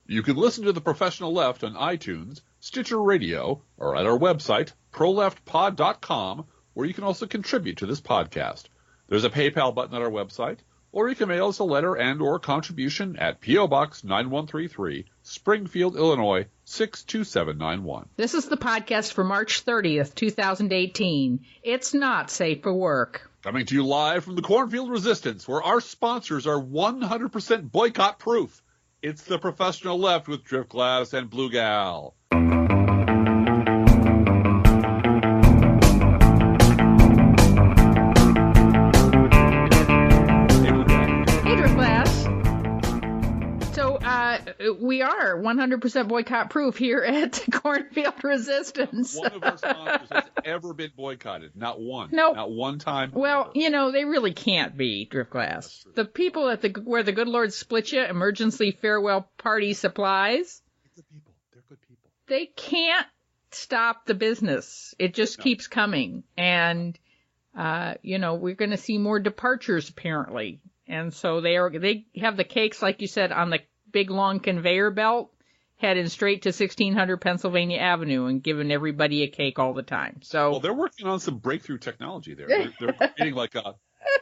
You can listen to The Professional Left on iTunes, Stitcher Radio, or at our website, proleftpod.com, where you can also contribute to this podcast. There's a PayPal button at our website, or you can mail us a letter and or contribution at P.O. Box 9133, Springfield, Illinois, 62791. This is the podcast for March 30th, 2018. It's not safe for work. Coming to you live from the Cornfield Resistance, where our sponsors are 100% boycott-proof. It's The Professional Left with Driftglass and Blogiversary. We are 100% boycott proof here at Cornfield Resistance. One of our sponsors has ever been boycotted. Not one. Nope. Not one time. Well, they really can't be, Driftglass. The people at where the good Lord split you, emergency farewell party supplies. They're good people. They're good people. They can't stop the business. It just keeps coming. And, we're going to see more departures apparently. And so they have the cakes, like you said, on the big long conveyor belt heading straight to 1600 Pennsylvania Avenue and giving everybody a cake all the time. So they're working on some breakthrough technology there. They're creating like a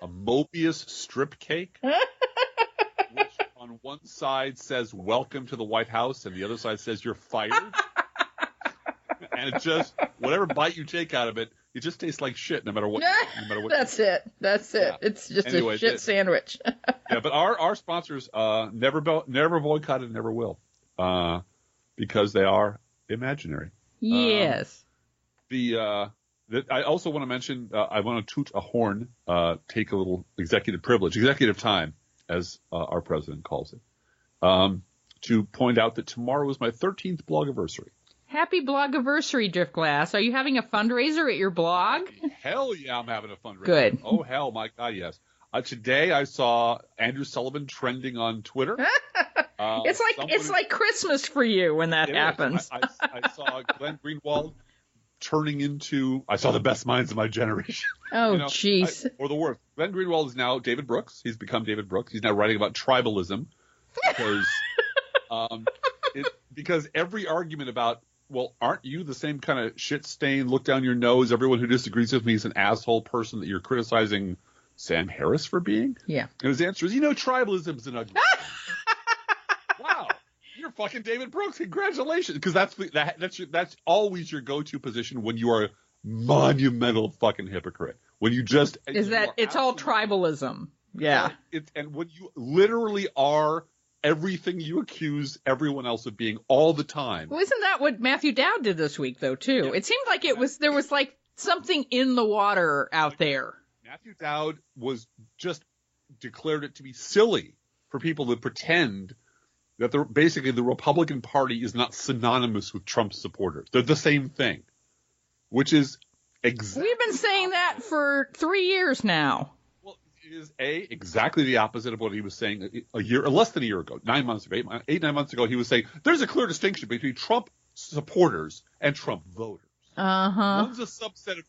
Mobius strip cake, which on one side says "Welcome to the White House" and the other side says "You're fired." And it just, whatever bite you take out of it, it just tastes like shit no matter what. That's it. Yeah. It's just a shit sandwich. Yeah, but our sponsors never boycotted, never will, because they are imaginary. Yes. I also want to mention, I want to toot a horn, take a little executive time, as our president calls it, to point out that tomorrow is my 13th Blogiversary. Happy Blogiversary, Driftglass. Are you having a fundraiser at your blog? Hell yeah, I'm having a fundraiser. Good. Oh, hell, my God, yes. Today I saw Andrew Sullivan trending on Twitter. It's like Christmas for you when that happens. I saw Glenn Greenwald turning into, I saw the best minds of my generation. Oh, jeez. Or the worst. Glenn Greenwald is now David Brooks. He's become David Brooks. He's now writing about tribalism because every argument about, well, aren't you the same kind of shit stain, look down your nose, everyone who disagrees with me is an asshole person that you're criticizing Sam Harris for being? Yeah. And his answer is, tribalism is an ugly thing. Wow. You're fucking David Brooks. Congratulations. Because that's always your go-to position when you are a monumental fucking hypocrite. When you just... it's all tribalism. Yeah. And when you literally are everything you accuse everyone else of being all the time. Well, isn't that what Matthew Dowd did this week, though, too? Yeah. It seemed like there was like something in the water out there. Matthew Dowd was just declared it to be silly for people to pretend that basically the Republican Party is not synonymous with Trump supporters. They're the same thing, which is exactly... We've been saying that for 3 years now. Well, it is exactly the opposite of what he was saying less than a year ago, 9 months ago, 9 months ago. He was saying there's a clear distinction between Trump supporters and Trump voters. Uh-huh. One's a subset of,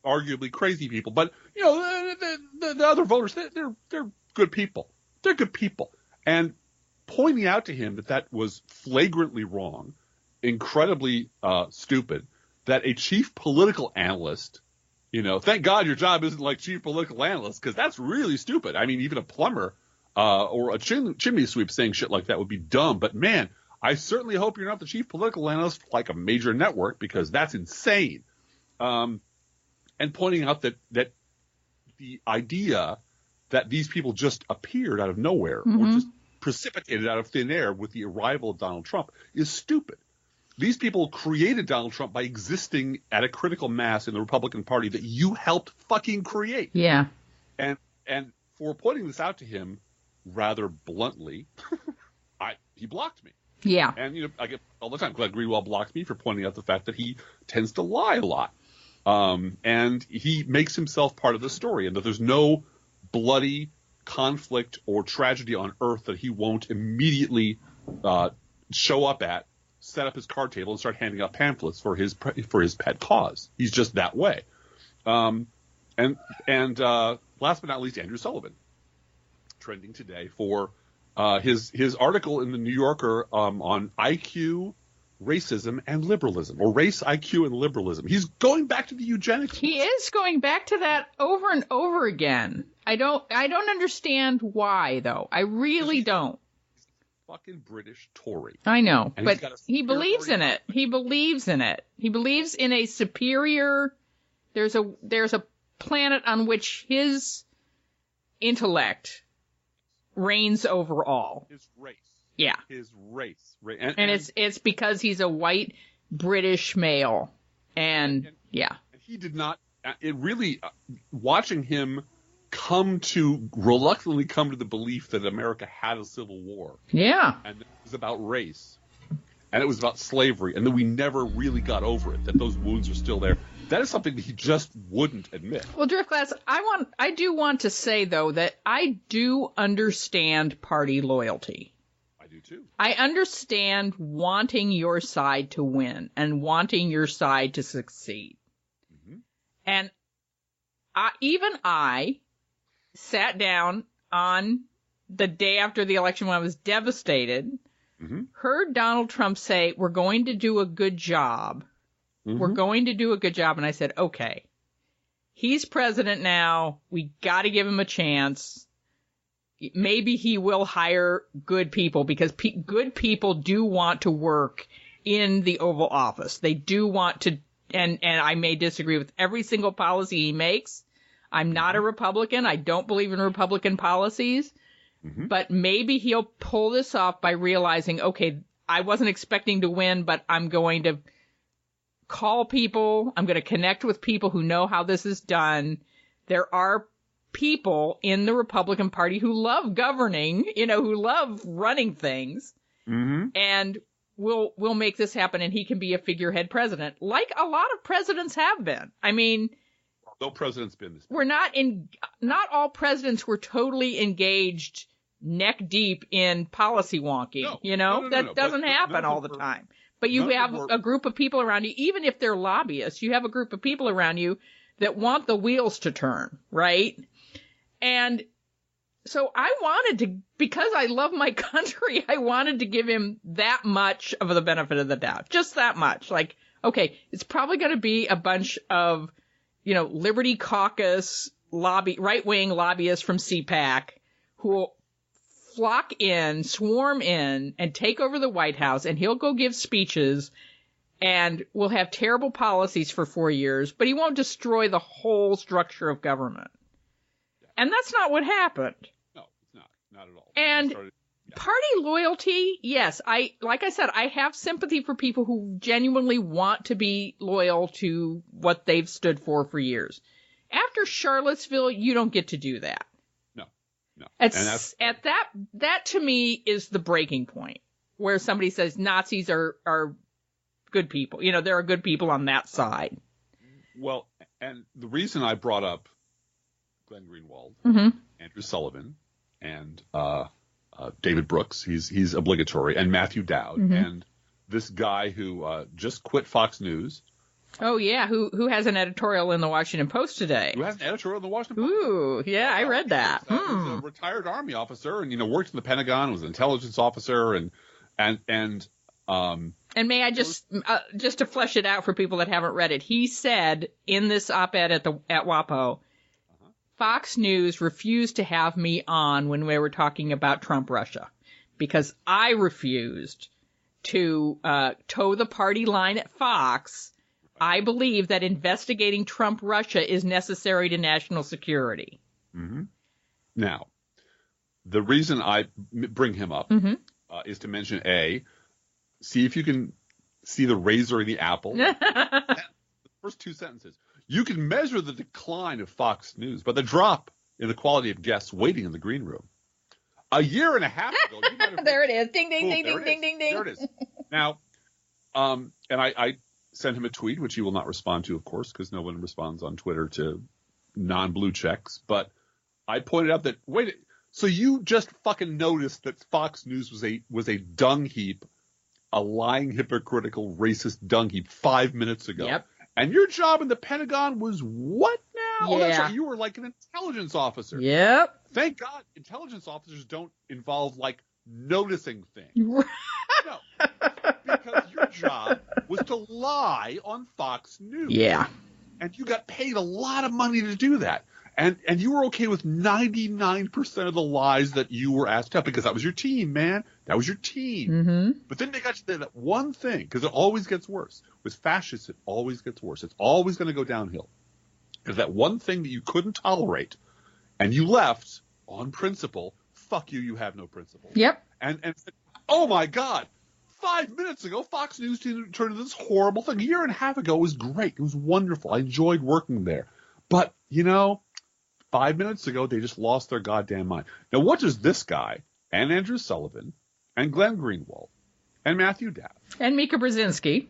arguably crazy people, but the other voters, they're good people. They're good people. And pointing out to him that was flagrantly wrong, incredibly stupid, that a chief political analyst, thank God your job isn't like chief political analyst, because that's really stupid. I mean, even a plumber or a chimney sweep saying shit like that would be dumb. But man, I certainly hope you're not the chief political analyst for like a major network, because that's insane. And pointing out that the idea that these people just appeared out of nowhere or just precipitated out of thin air with the arrival of Donald Trump is stupid. These people created Donald Trump by existing at a critical mass in the Republican Party that you helped fucking create. Yeah. And for pointing this out to him rather bluntly, he blocked me. Yeah. And, I get all the time. Glenn Greenwald blocks me for pointing out the fact that he tends to lie a lot. And he makes himself part of the story, and that there's no bloody conflict or tragedy on earth that he won't immediately show up at, set up his card table, and start handing out pamphlets for his pet cause. He's just that way. And last but not least, Andrew Sullivan, trending today for his article in the New Yorker on IQ, racism, and liberalism, or race, IQ, and liberalism. He's going back to the eugenics. He is going back to that over and over again. I don't understand why, though. I really don't. Fucking British Tory. I know, but he believes in it. He believes in it. He believes in a superior. There's a planet on which his intellect reigns over all. His race. Yeah. His race. And it's because he's a white British male. And yeah. He did not. It really, watching him reluctantly come to the belief that America had a civil war. Yeah. And it was about race. And it was about slavery. And that we never really got over it, that those wounds are still there. That is something that he just wouldn't admit. Well, Driftglass, I do want to say, though, that I do understand party loyalty. I do, too. I understand wanting your side to win and wanting your side to succeed. Mm-hmm. And I sat down on the day after the election when I was devastated, mm-hmm. heard Donald Trump say, we're going to do a good job. Mm-hmm. We're going to do a good job. And I said, okay, he's president now. We got to give him a chance. Maybe he will hire good people because good people do want to work in the Oval Office. They do want to, and I may disagree with every single policy he makes. I'm not a Republican. I don't believe in Republican policies. Mm-hmm. But maybe he'll pull this off by realizing, okay, I wasn't expecting to win, but I'm going to call people. I'm going to connect with people who know how this is done. There are people in the Republican Party who love governing, who love running things. Mm-hmm. And we'll make this happen, and he can be a figurehead president, like a lot of presidents have been. I mean, no president's been this. Not all presidents were totally engaged neck deep in policy wonking. No. That doesn't happen all the time. But you have a group of people around you, even if they're lobbyists, you have a group of people around you that want the wheels to turn, right? And so I wanted to, because I love my country, I wanted to give him that much of the benefit of the doubt. Just that much. Like, okay, it's probably going to be a bunch of, Liberty Caucus right-wing lobbyists from CPAC who will swarm in, and take over the White House, and he'll go give speeches, and we'll have terrible policies for 4 years, but he won't destroy the whole structure of government. Yeah. And that's not what happened. No, it's not. Not at all. And party loyalty, yes, like I said, I have sympathy for people who genuinely want to be loyal to what they've stood for years. After Charlottesville, you don't get to do that. No. That to me is the breaking point, where somebody says Nazis are good people. There are good people on that side. Well, and the reason I brought up Glenn Greenwald, mm-hmm. Andrew Sullivan, and David Brooks, he's obligatory, and Matthew Dowd, mm-hmm. and this guy who just quit Fox News. Oh, yeah, who has an editorial in the Washington Post today. Who has an editorial in the Washington Post. Ooh, yeah, I read that. He's a retired Army officer and, worked in the Pentagon, was an intelligence officer, and may I just to flesh it out for people that haven't read it, he said in this op-ed at WAPO, Fox News refused to have me on when we were talking about Trump Russia because I refused to toe the party line at Fox. I believe that investigating Trump Russia is necessary to national security. Mm-hmm. Now, the reason I bring him up mm-hmm. Is to mention see if you can see the razor in the apple. The first two sentences. You can measure the decline of Fox News by the drop in the quality of guests waiting in the green room. A year and a half ago, you might have there it is. Ding, ding, ding, ding, ding, ding, ding. There it is. Now, and I sent him a tweet, which he will not respond to, of course, because no one responds on Twitter to non-blue checks. But I pointed out that, so you just fucking noticed that Fox News was a dung heap, a lying, hypocritical, racist dung heap 5 minutes ago. Yep. And your job in the Pentagon was what now? Yeah. Oh, that's right. You were like an intelligence officer. Yep. Thank God intelligence officers don't involve like noticing things. No, because your job was to lie on Fox News. Yeah. And you got paid a lot of money to do that. And you were okay with 99% of the lies that you were asked up because that was your team, man. That was your team. Mm-hmm. But then they got you to that one thing, because it always gets worse. With fascists, it always gets worse. It's always going to go downhill. Because that one thing that you couldn't tolerate, and you left on principle, fuck you, you have no principle. Yep. And said, oh my God, 5 minutes ago, Fox News turned into this horrible thing. A year and a half ago, it was great. It was wonderful. I enjoyed working there. But, 5 minutes ago, they just lost their goddamn mind. Now, what does this guy, and Andrew Sullivan, and Glenn Greenwald, and Matthew Daff, and Mika Brzezinski,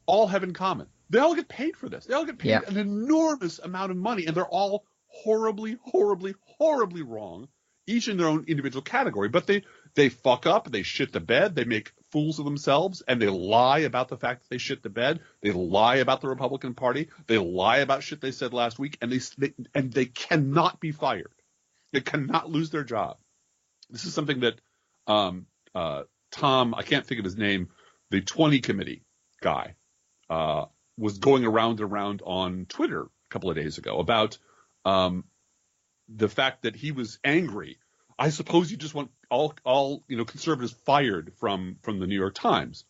all have in common? They all get paid for this. They all get paid an enormous amount of money, and they're all horribly, horribly, horribly wrong, each in their own individual category. But they fuck up, they shit the bed, they make fools of themselves, and they lie about the fact that they shit the bed. They lie about the Republican Party. They lie about shit they said last week, and they cannot be fired. They cannot lose their job. This is something that Tom, I can't think of his name, the 20 committee guy, was going around and around on Twitter a couple of days ago about the fact that he was angry. I suppose you just want all conservatives fired from the New York Times.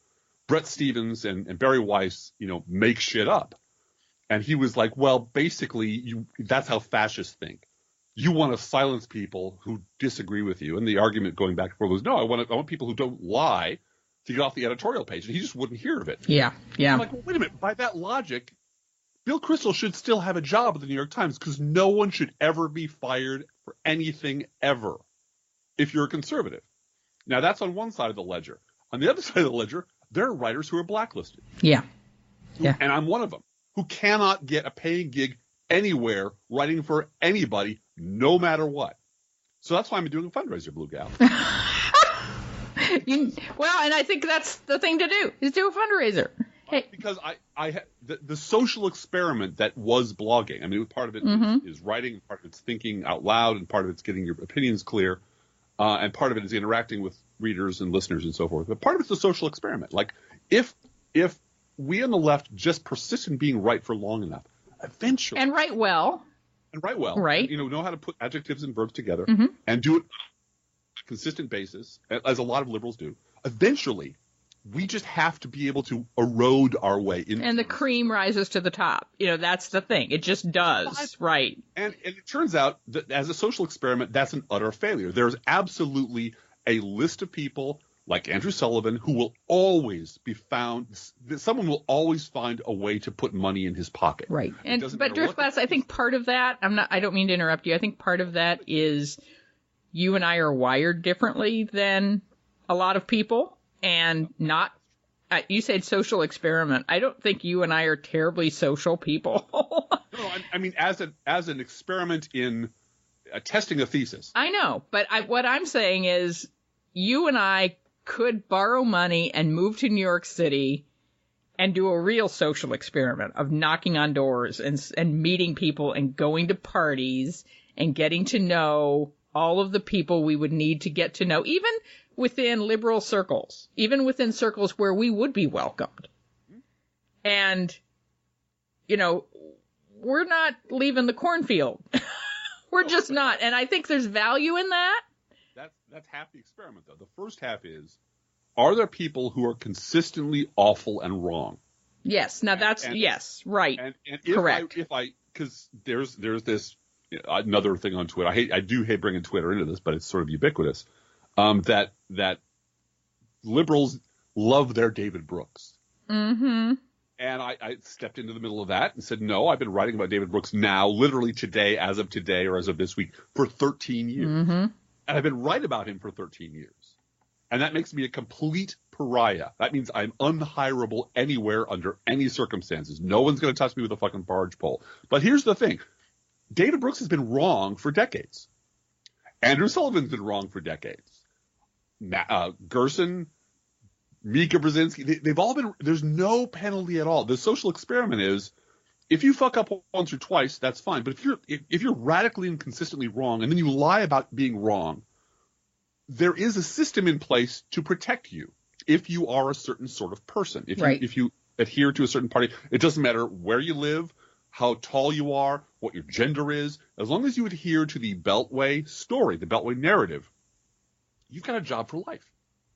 Brett Stevens and Barry Weiss, make shit up. And he was like, well, basically, that's how fascists think. You want to silence people who disagree with you. And the argument going back and forth was, no, I want people who don't lie to get off the editorial page. And he just wouldn't hear of it. Yeah. I'm like, well, wait a minute. By that logic, Bill Kristol should still have a job at the New York Times because no one should ever be fired for anything ever if you're a conservative. Now, that's on one side of the ledger. On the other side of the ledger, there are writers who are blacklisted. Yeah. And I'm one of them, who cannot get a paying gig anywhere writing for anybody, no matter what. So that's why I'm doing a fundraiser, Blue Gal. And I think that's the thing to do, is do a fundraiser. Hey. Because the social experiment that was blogging, I mean, part of it is writing, part of it's thinking out loud, and part of it's getting your opinions clear, and part of it is interacting with readers and listeners and so forth. But part of it's a social experiment. Like, if we on the left just persist in being right for long enough, eventually... And write well. Right. And, know how to put adjectives and verbs together and do it on a consistent basis, as a lot of liberals do. Eventually, we just have to be able to erode our way into. And the cream rises to the top. That's the thing. It just does. Right. And it turns out that as a social experiment, that's an utter failure. There's absolutely a list of people like Andrew Sullivan who will always be found. Someone will always find a way to put money in his pocket. Right. But Driftglass, I think part of that, I don't mean to interrupt you. I think part of that is you and I are wired differently than a lot of people. And not, you said social experiment. I don't think you and I are terribly social people. No, I mean, as an experiment in testing a thesis. I know, but what I'm saying is you and I could borrow money and move to New York City and do a real social experiment of knocking on doors and meeting people and going to parties and getting to know all of the people we would need to get to know, even within liberal circles, even within circles where we would be welcomed. And, we're not leaving the cornfield. We're just not. And I think there's value in that. That's half the experiment, though. The first half is, are there people who are consistently awful and wrong? Yes. Now yes, right. And correct. Because there's this another thing on Twitter. I do hate bringing Twitter into this, but it's sort of ubiquitous. That liberals love their David Brooks. Mm-hmm. And I stepped into the middle of that and said, no, I've been writing about David Brooks now, literally today, as of today, or as of this week, for 13 years. Mm-hmm. And I've been right about him for 13 years. And that makes me a complete pariah. That means I'm unhirable anywhere under any circumstances. No one's going to touch me with a fucking barge pole. But here's the thing. David Brooks has been wrong for decades. Andrew Sullivan's been wrong for decades. Gerson, Mika Brzezinski, they've all been – there's no penalty at all. The social experiment is if you fuck up once or twice, that's fine. But if you're radically and consistently wrong and then you lie about being wrong, there is a system in place to protect you if you are a certain sort of person. If you adhere to a certain party, it doesn't matter where you live, how tall you are, what your gender is. As long as you adhere to the Beltway story, the Beltway narrative, you've got a job for life.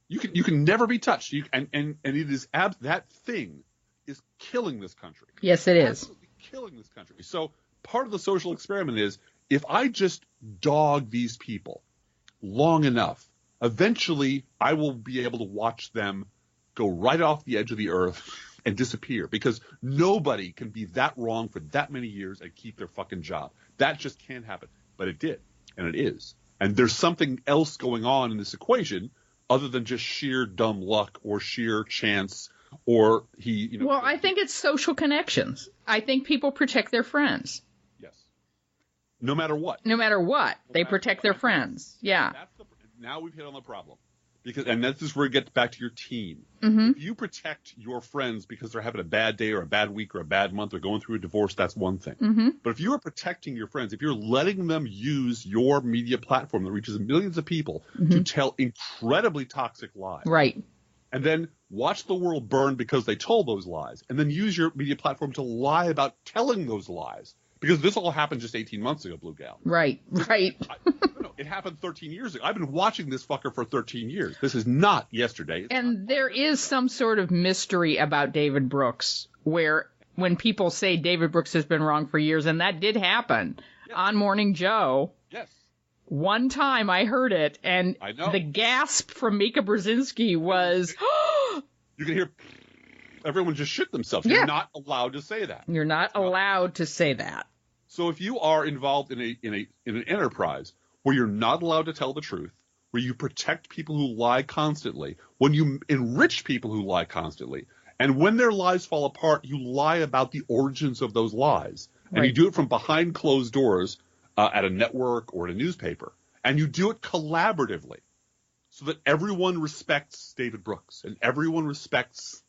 You can never be touched. And it is that thing is killing this country. Yes, it is. Absolutely killing this country. So part of the social experiment is, if I just dog these people long enough, eventually I will be able to watch them go right off the edge of the earth and disappear, because nobody can be that wrong for that many years and keep their fucking job. That just can't happen. But it did, and it is. And there's something else going on in this equation other than just sheer dumb luck or sheer chance or Well, I think it's social connections. I think people protect their friends. Yes. No matter what. No matter what, they protect their friends. Yeah. Now we've hit on the problem. And this is where it gets back to your team. Mm-hmm. If you protect your friends because they're having a bad day or a bad week or a bad month or going through a divorce, that's one thing. Mm-hmm. But if you are protecting your friends, if you're letting them use your media platform that reaches millions of people to tell incredibly toxic lies, right, and then watch the world burn because they told those lies, and then use your media platform to lie about telling those lies, because this all happened just 18 months ago, Blue Gal. Right. No, it happened 13 years ago. I've been watching this fucker for 13 years. This is not yesterday. And there is some sort of mystery about David Brooks, where when people say David Brooks has been wrong for years, and that did happen on Morning Joe. Yes. One time I heard it, and the gasp from Mika Brzezinski was... You can hear everyone just shit themselves. You're not allowed to say that. You're not allowed to say that. So if you are involved in an enterprise where you're not allowed to tell the truth, where you protect people who lie constantly, when you enrich people who lie constantly, and when their lies fall apart, you lie about the origins of those lies. And you do it from behind closed doors at a network or at a newspaper. And you do it collaboratively so that everyone respects David Brooks and everyone respects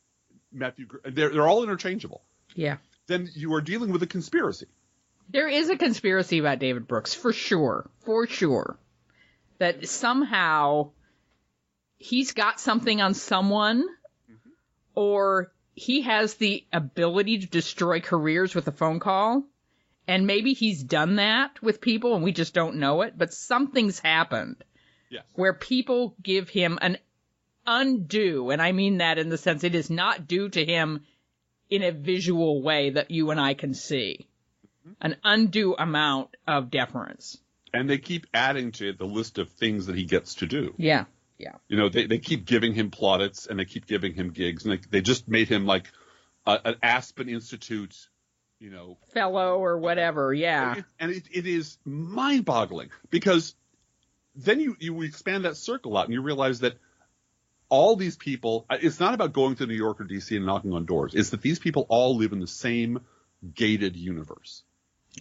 Matthew. They're all interchangeable. Yeah. Then you are dealing with a conspiracy. There is a conspiracy about David Brooks, for sure. For sure. That somehow he's got something on someone, or he has the ability to destroy careers with a phone call. And maybe he's done that with people and we just don't know it. But something's happened where people give him an undue, and I mean that in the sense it is not due to him in a visual way that you and I can see. An undue amount of deference. And they keep adding to the list of things that he gets to do. Yeah. They keep giving him plaudits and they keep giving him gigs. And they just made him like an Aspen Institute, fellow or whatever, yeah. And it is mind-boggling, because then you expand that circle out and you realize that all these people, it's not about going to New York or D.C. and knocking on doors. It's that these people all live in the same gated universe.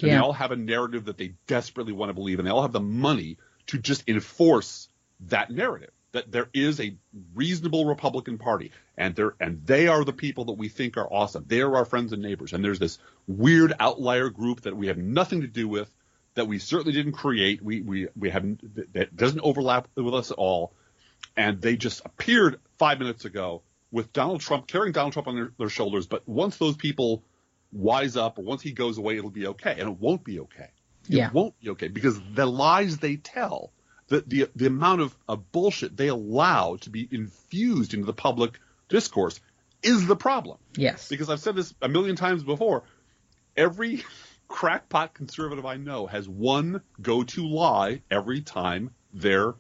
And they all have a narrative that they desperately want to believe, and they all have the money to just enforce that narrative, that there is a reasonable Republican Party, and they are the people that we think are awesome. They are our friends and neighbors. And there's this weird outlier group that we have nothing to do with, that we certainly didn't create. We haven't, that doesn't overlap with us at all. And they just appeared 5 minutes ago with Donald Trump, carrying Donald Trump on their shoulders. But once those people wise up, or once he goes away, it'll be okay. And it won't be okay. It won't be okay, because the lies they tell, the amount of bullshit they allow to be infused into the public discourse is the problem. Yes. Because I've said this a million times before. Every crackpot conservative I know has one go-to lie every time the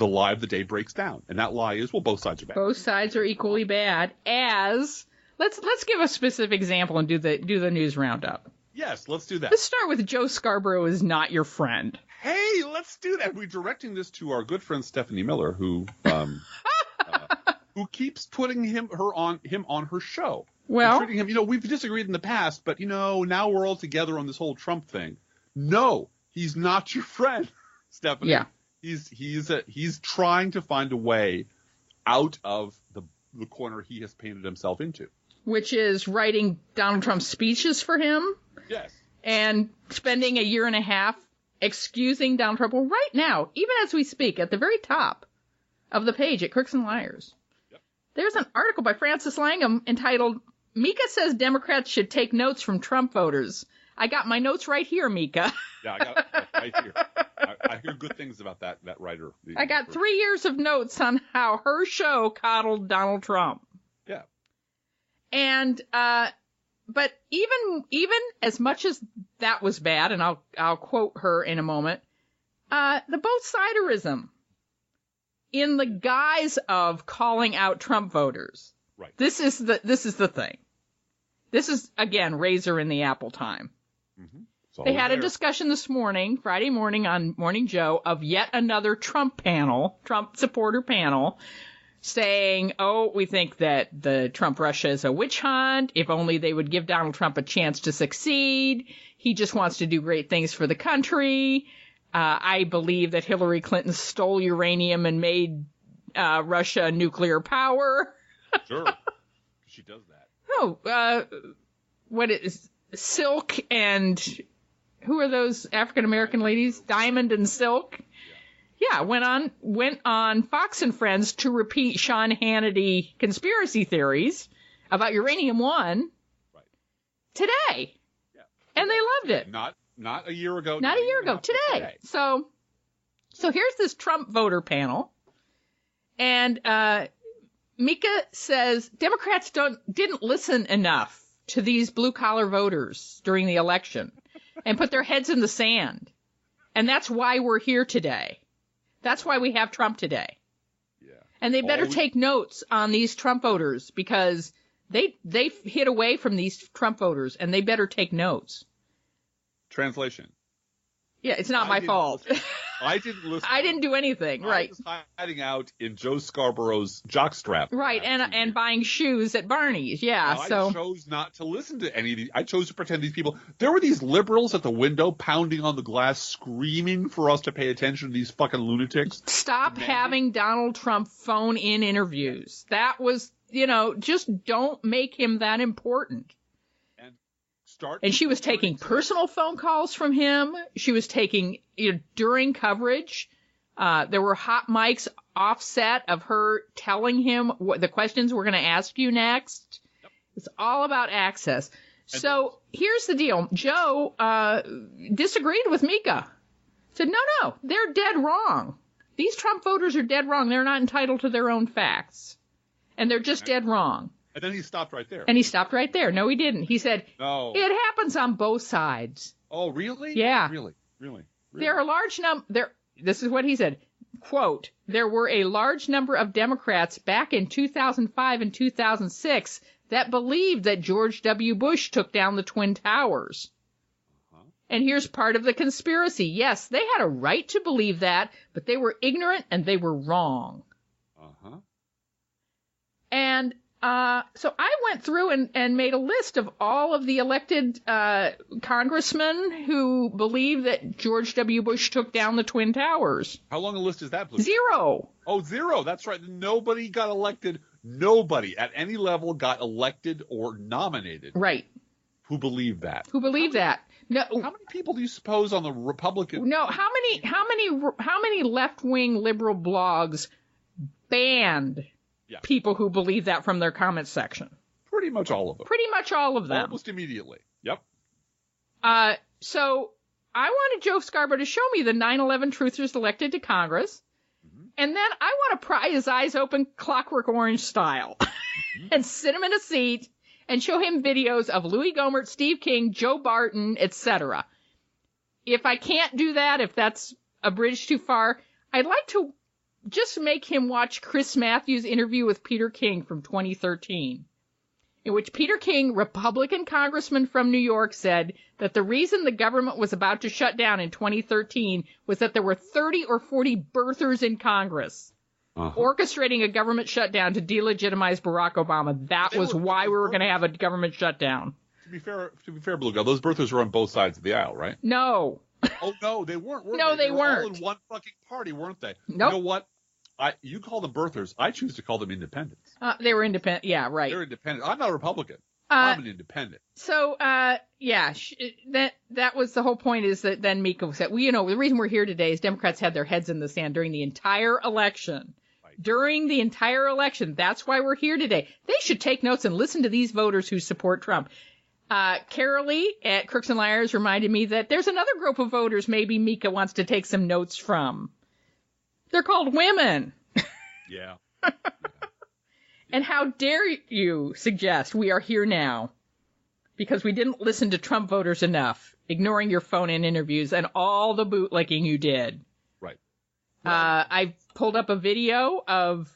lie of the day breaks down. And that lie is, well, both sides are bad. Both sides are equally bad. Let's give a specific example and do the news roundup. Yes, let's do that. Let's start with Joe Scarborough is not your friend. Hey, let's do that. We're directing this to our good friend Stephanie Miller, who keeps putting him on her show. Well, treating him, we've disagreed in the past, but now we're all together on this whole Trump thing. No, he's not your friend, Stephanie. Yeah. He's trying to find a way out of the corner he has painted himself into. Which is writing Donald Trump's speeches for him. Yes. And spending a year and a half excusing Donald Trump. Well, right now, even as we speak, at the very top of the page at Crooks and Liars, there's an article by Francis Langham entitled, Mika says Democrats should take notes from Trump voters. I got my notes right here, Mika. Yeah, I got it right here. I hear good things about that writer. I got 3 years of notes on how her show coddled Donald Trump. Yeah. And, but even as much as that was bad, and I'll quote her in a moment, the both-siderism in the guise of calling out Trump voters. Right. This is the thing. This is, again, razor in the apple time. Mm-hmm. They had a discussion this morning, Friday morning on Morning Joe, of yet another Trump supporter panel, saying, we think that the Trump Russia is a witch hunt. If only they would give Donald Trump a chance to succeed. He just wants to do great things for the country. I believe that Hillary Clinton stole uranium and made Russia a nuclear power. Sure. She does that. What is Silk and who are those African American ladies? Diamond and Silk. Yeah, went on Fox and Friends to repeat Sean Hannity conspiracy theories about Uranium One today. Yeah. And they loved it. Not a year ago. Not a year ago. Today. So here's this Trump voter panel. And Mika says Democrats didn't listen enough to these blue-collar voters during the election and put their heads in the sand. And that's why we're here today. That's why we have Trump today. Yeah. And they better take notes on these Trump voters because they hid away from these Trump voters, and they better take notes. Translation. Yeah, it's not my fault. I didn't listen. I didn't do anything. Right. I was hiding out in Joe Scarborough's jockstrap. Right, and buying shoes at Barney's. Yeah. I chose not to listen to any of these. I chose to pretend these people. There were these liberals at the window pounding on the glass, screaming for us to pay attention to these fucking lunatics. Stop having Donald Trump phone in interviews. That was, just don't make him that important. And she was taking personal phone calls from him. She was taking, during coverage, there were hot mics offset of her telling him what the questions we're going to ask you next. Yep. It's all about access. So here's the deal. Joe disagreed with Mika. Said, no, they're dead wrong. These Trump voters are dead wrong. They're not entitled to their own facts. And they're just dead wrong. And then he stopped right there. No, he didn't. He said, no. It happens on both sides. Oh, really? Yeah. Really? There are a large number. This is what he said. Quote, there were a large number of Democrats back in 2005 and 2006 that believed that George W. Bush took down the Twin Towers. Uh-huh. And here's part of the conspiracy. Yes, they had a right to believe that, but they were ignorant and they were wrong. Uh-huh. And so I went through and made a list of all of the elected congressmen who believe that George W. Bush took down the Twin Towers. How long a list is that, Blue? 0. Oh, 0. That's right. Nobody got elected. Nobody at any level got elected or nominated. Right. Who believed that? No. How many people do you suppose on the Republican? No. How many left-wing liberal blogs banned people who believe that from their comment section? Pretty much all of them. Almost immediately. Yep. So I wanted Joe Scarborough to show me the 9/11 truthers elected to Congress. Mm-hmm. And then I want to pry his eyes open Clockwork Orange style and sit him in a seat and show him videos of Louis Gohmert, Steve King, Joe Barton, etc. If I can't do that, if that's a bridge too far, I'd like to just make him watch Chris Matthews' interview with Peter King from 2013, in which Peter King, Republican congressman from New York, said that the reason the government was about to shut down in 2013 was that there were 30 or 40 birthers in Congress orchestrating a government shutdown to delegitimize Barack Obama. That was why we were going to have a government shutdown. To be fair, Blue Guy, those birthers were on both sides of the aisle, right? No. Oh, no, they weren't. They weren't. All in one fucking party, weren't they? Nope. You know what? You call them birthers. I choose to call them independents. They were independent. Yeah, right. They're independent. I'm not a Republican. I'm an independent. So, yeah, that was the whole point, is that then Mika said, well, you know, the reason we're here today is Democrats had their heads in the sand during the entire election. Right. During the entire election. That's why we're here today. They should take notes and listen to these voters who support Trump. Carolee at Crooks and Liars reminded me that there's another group of voters maybe Mika wants to take some notes from. They're called women. Yeah. And how dare you suggest we are here now because we didn't listen to Trump voters enough, ignoring your phone-in interviews and all the bootlicking you did. Right. I pulled up a video of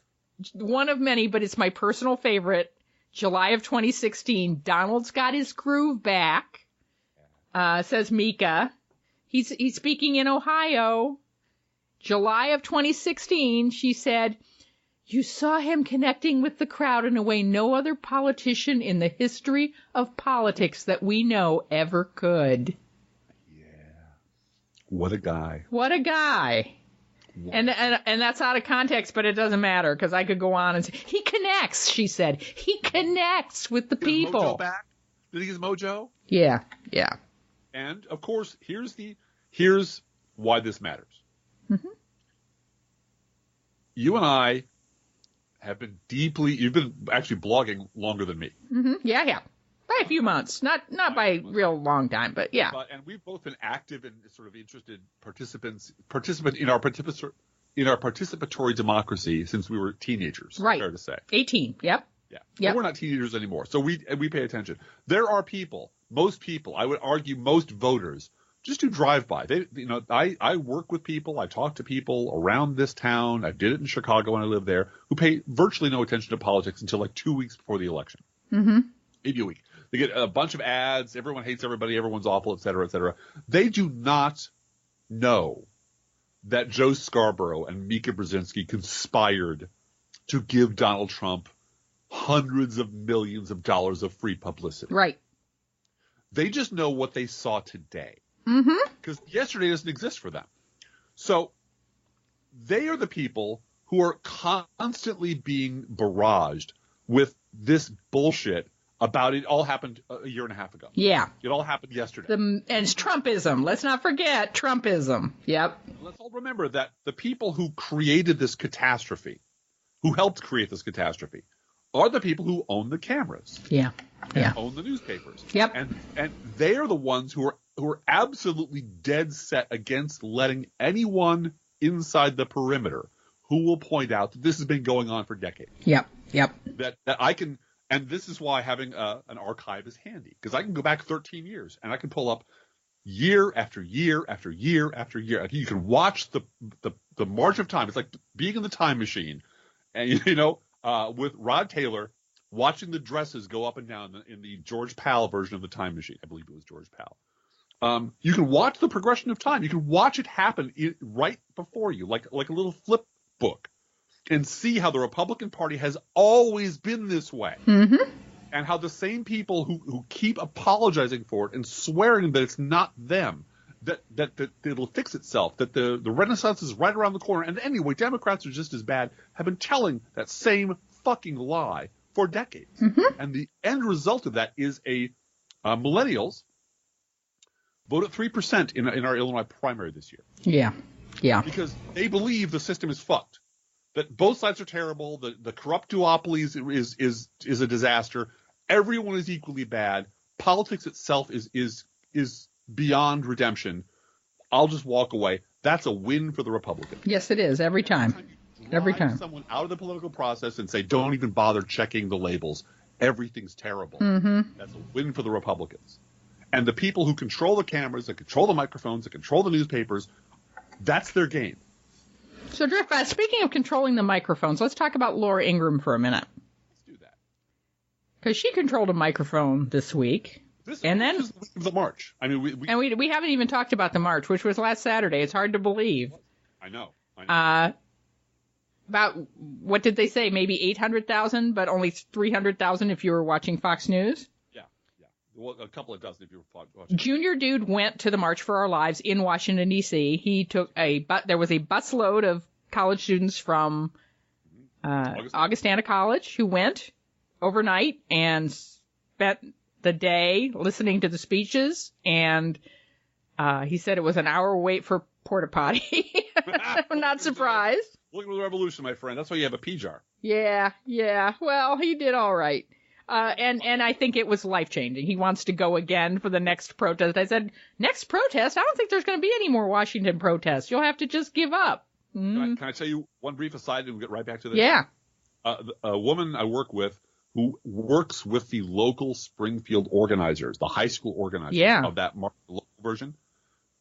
one of many, but it's my personal favorite, July of 2016. Donald's got his groove back, says Mika. He's speaking in Ohio. July of 2016, she said, you saw him connecting with the crowd in a way no other politician in the history of politics that we know ever could. Yeah. What a guy. What a guy. Wow. And that's out of context, but it doesn't matter because I could go on and say, he connects, she said. He connects with the people. Mojo back? Did he get his mojo? Yeah, yeah. And, of course, here's why this matters. Mm-hmm. You and I have been you've been actually blogging longer than me. Mm-hmm. Yeah. By a few months. Not by real long time, but yeah. And we've both been active and sort of interested participant in our participatory democracy since we were teenagers. Right. Fair to say. 18. Yep. Yeah. Yep. And we're not teenagers anymore. So we pay attention. There are most people, I would argue most voters, just do drive-by. I work with people. I talk to people around this town. I did it in Chicago when I lived there, who pay virtually no attention to politics until like 2 weeks before the election. Mm-hmm. Maybe a week. They get a bunch of ads. Everyone hates everybody. Everyone's awful, et cetera, et cetera. They do not know that Joe Scarborough and Mika Brzezinski conspired to give Donald Trump hundreds of millions of dollars of free publicity. Right. They just know what they saw today. Mm-hmm. Because yesterday doesn't exist for them. So they are the people who are constantly being barraged with this bullshit about it all happened a year and a half ago. Yeah. It all happened yesterday. And it's Trumpism. Let's not forget Trumpism. Yep. Let's all remember that the people who created this catastrophe, who helped create this catastrophe, are the people who own the cameras. Yeah. Yeah. And own the newspapers. Yep. And they are the ones who are absolutely dead set against letting anyone inside the perimeter who will point out that this has been going on for decades. Yep. Yep. That I can, and this is why having an archive is handy, because I can go back 13 years and I can pull up year after year after year after year. You can watch the march of time. It's like being in the time machine, and with Rod Taylor watching the dresses go up and down in the George Pal version of the time machine. I believe it was George Pal. You can watch the progression of time. You can watch it happen right before you, like a little flip book, and see how the Republican Party has always been this way. Mm-hmm. And how the same people who keep apologizing for it and swearing that it's not them, that it'll fix itself, that the Renaissance is right around the corner, and anyway, Democrats are just as bad, have been telling that same fucking lie for decades. Mm-hmm. And the end result of that is millennials vote at 3% in our Illinois primary this year. Yeah. Yeah. Because they believe the system is fucked. That both sides are terrible. The corrupt duopoly is a disaster. Everyone is equally bad. Politics itself is beyond redemption. I'll just walk away. That's a win for the Republicans. Yes, it is. Every time. Every time. Someone out of the political process and say, don't even bother checking the labels. Everything's terrible. Mm-hmm. That's a win for the Republicans. And the people who control the cameras, that control the microphones, that control the newspapers, that's their game. So, Driftglass, speaking of controlling the microphones, let's talk about Laura Ingraham for a minute. Let's do that. Because she controlled a microphone this week. This is the march. I mean, we haven't even talked about the march, which was last Saturday. It's hard to believe. I know. About, what did they say? Maybe 800,000, but only 300,000 if you were watching Fox News? Yeah. Well, a couple of dozen if you were watching. Junior Dude went to the March for Our Lives in Washington, D.C. He took there was a busload of college students from Augustana College who went overnight and spent the day listening to the speeches, and he said it was an hour wait for porta potty. I'm not surprised. Look at the revolution, my friend. That's why you have a pee jar. Yeah. Well, he did all right. And I think it was life-changing. He wants to go again for the next protest. I said, next protest? I don't think there's going to be any more Washington protests. You'll have to just give up. Can I tell you one brief aside and we'll get right back to this? Yeah. A woman I work with who works with the local Springfield organizers, the high school organizers of that local version,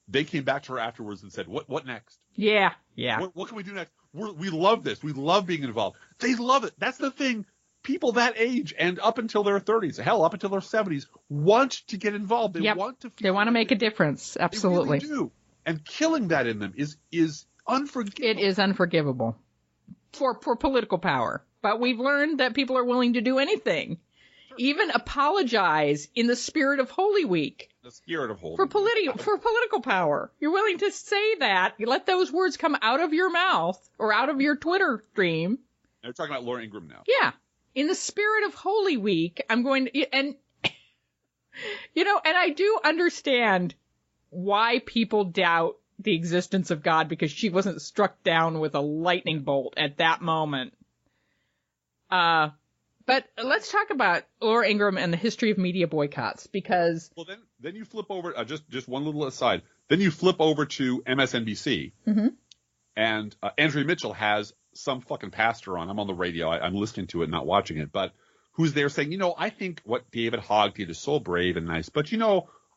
they came back to her afterwards and said, what next? Yeah. What can we do next? We love this. We love being involved. They love it. That's the thing. People that age and up until their 30s, hell, up until their 70s, want to get involved. They want to. They want to make a difference. Absolutely. They really do. And killing that in them is unforgivable. It is unforgivable for political power. But we've learned that people are willing to do anything, even apologize in the spirit of Holy Week. The spirit of Holy Week. For political power. You're willing to say that. You let those words come out of your mouth or out of your Twitter stream. They're talking about Laura Ingraham now. Yeah. In the spirit of Holy Week, I'm going to, and I do understand why people doubt the existence of God, because she wasn't struck down with a lightning bolt at that moment. But let's talk about Laura Ingraham and the history of media boycotts, because. Well, then you flip over, just one little aside. Then you flip over to MSNBC, and Andrea Mitchell has some fucking pastor on. I'm on the radio. I'm listening to it, not watching it, but who's there saying, I think what David Hogg did is so brave and nice, but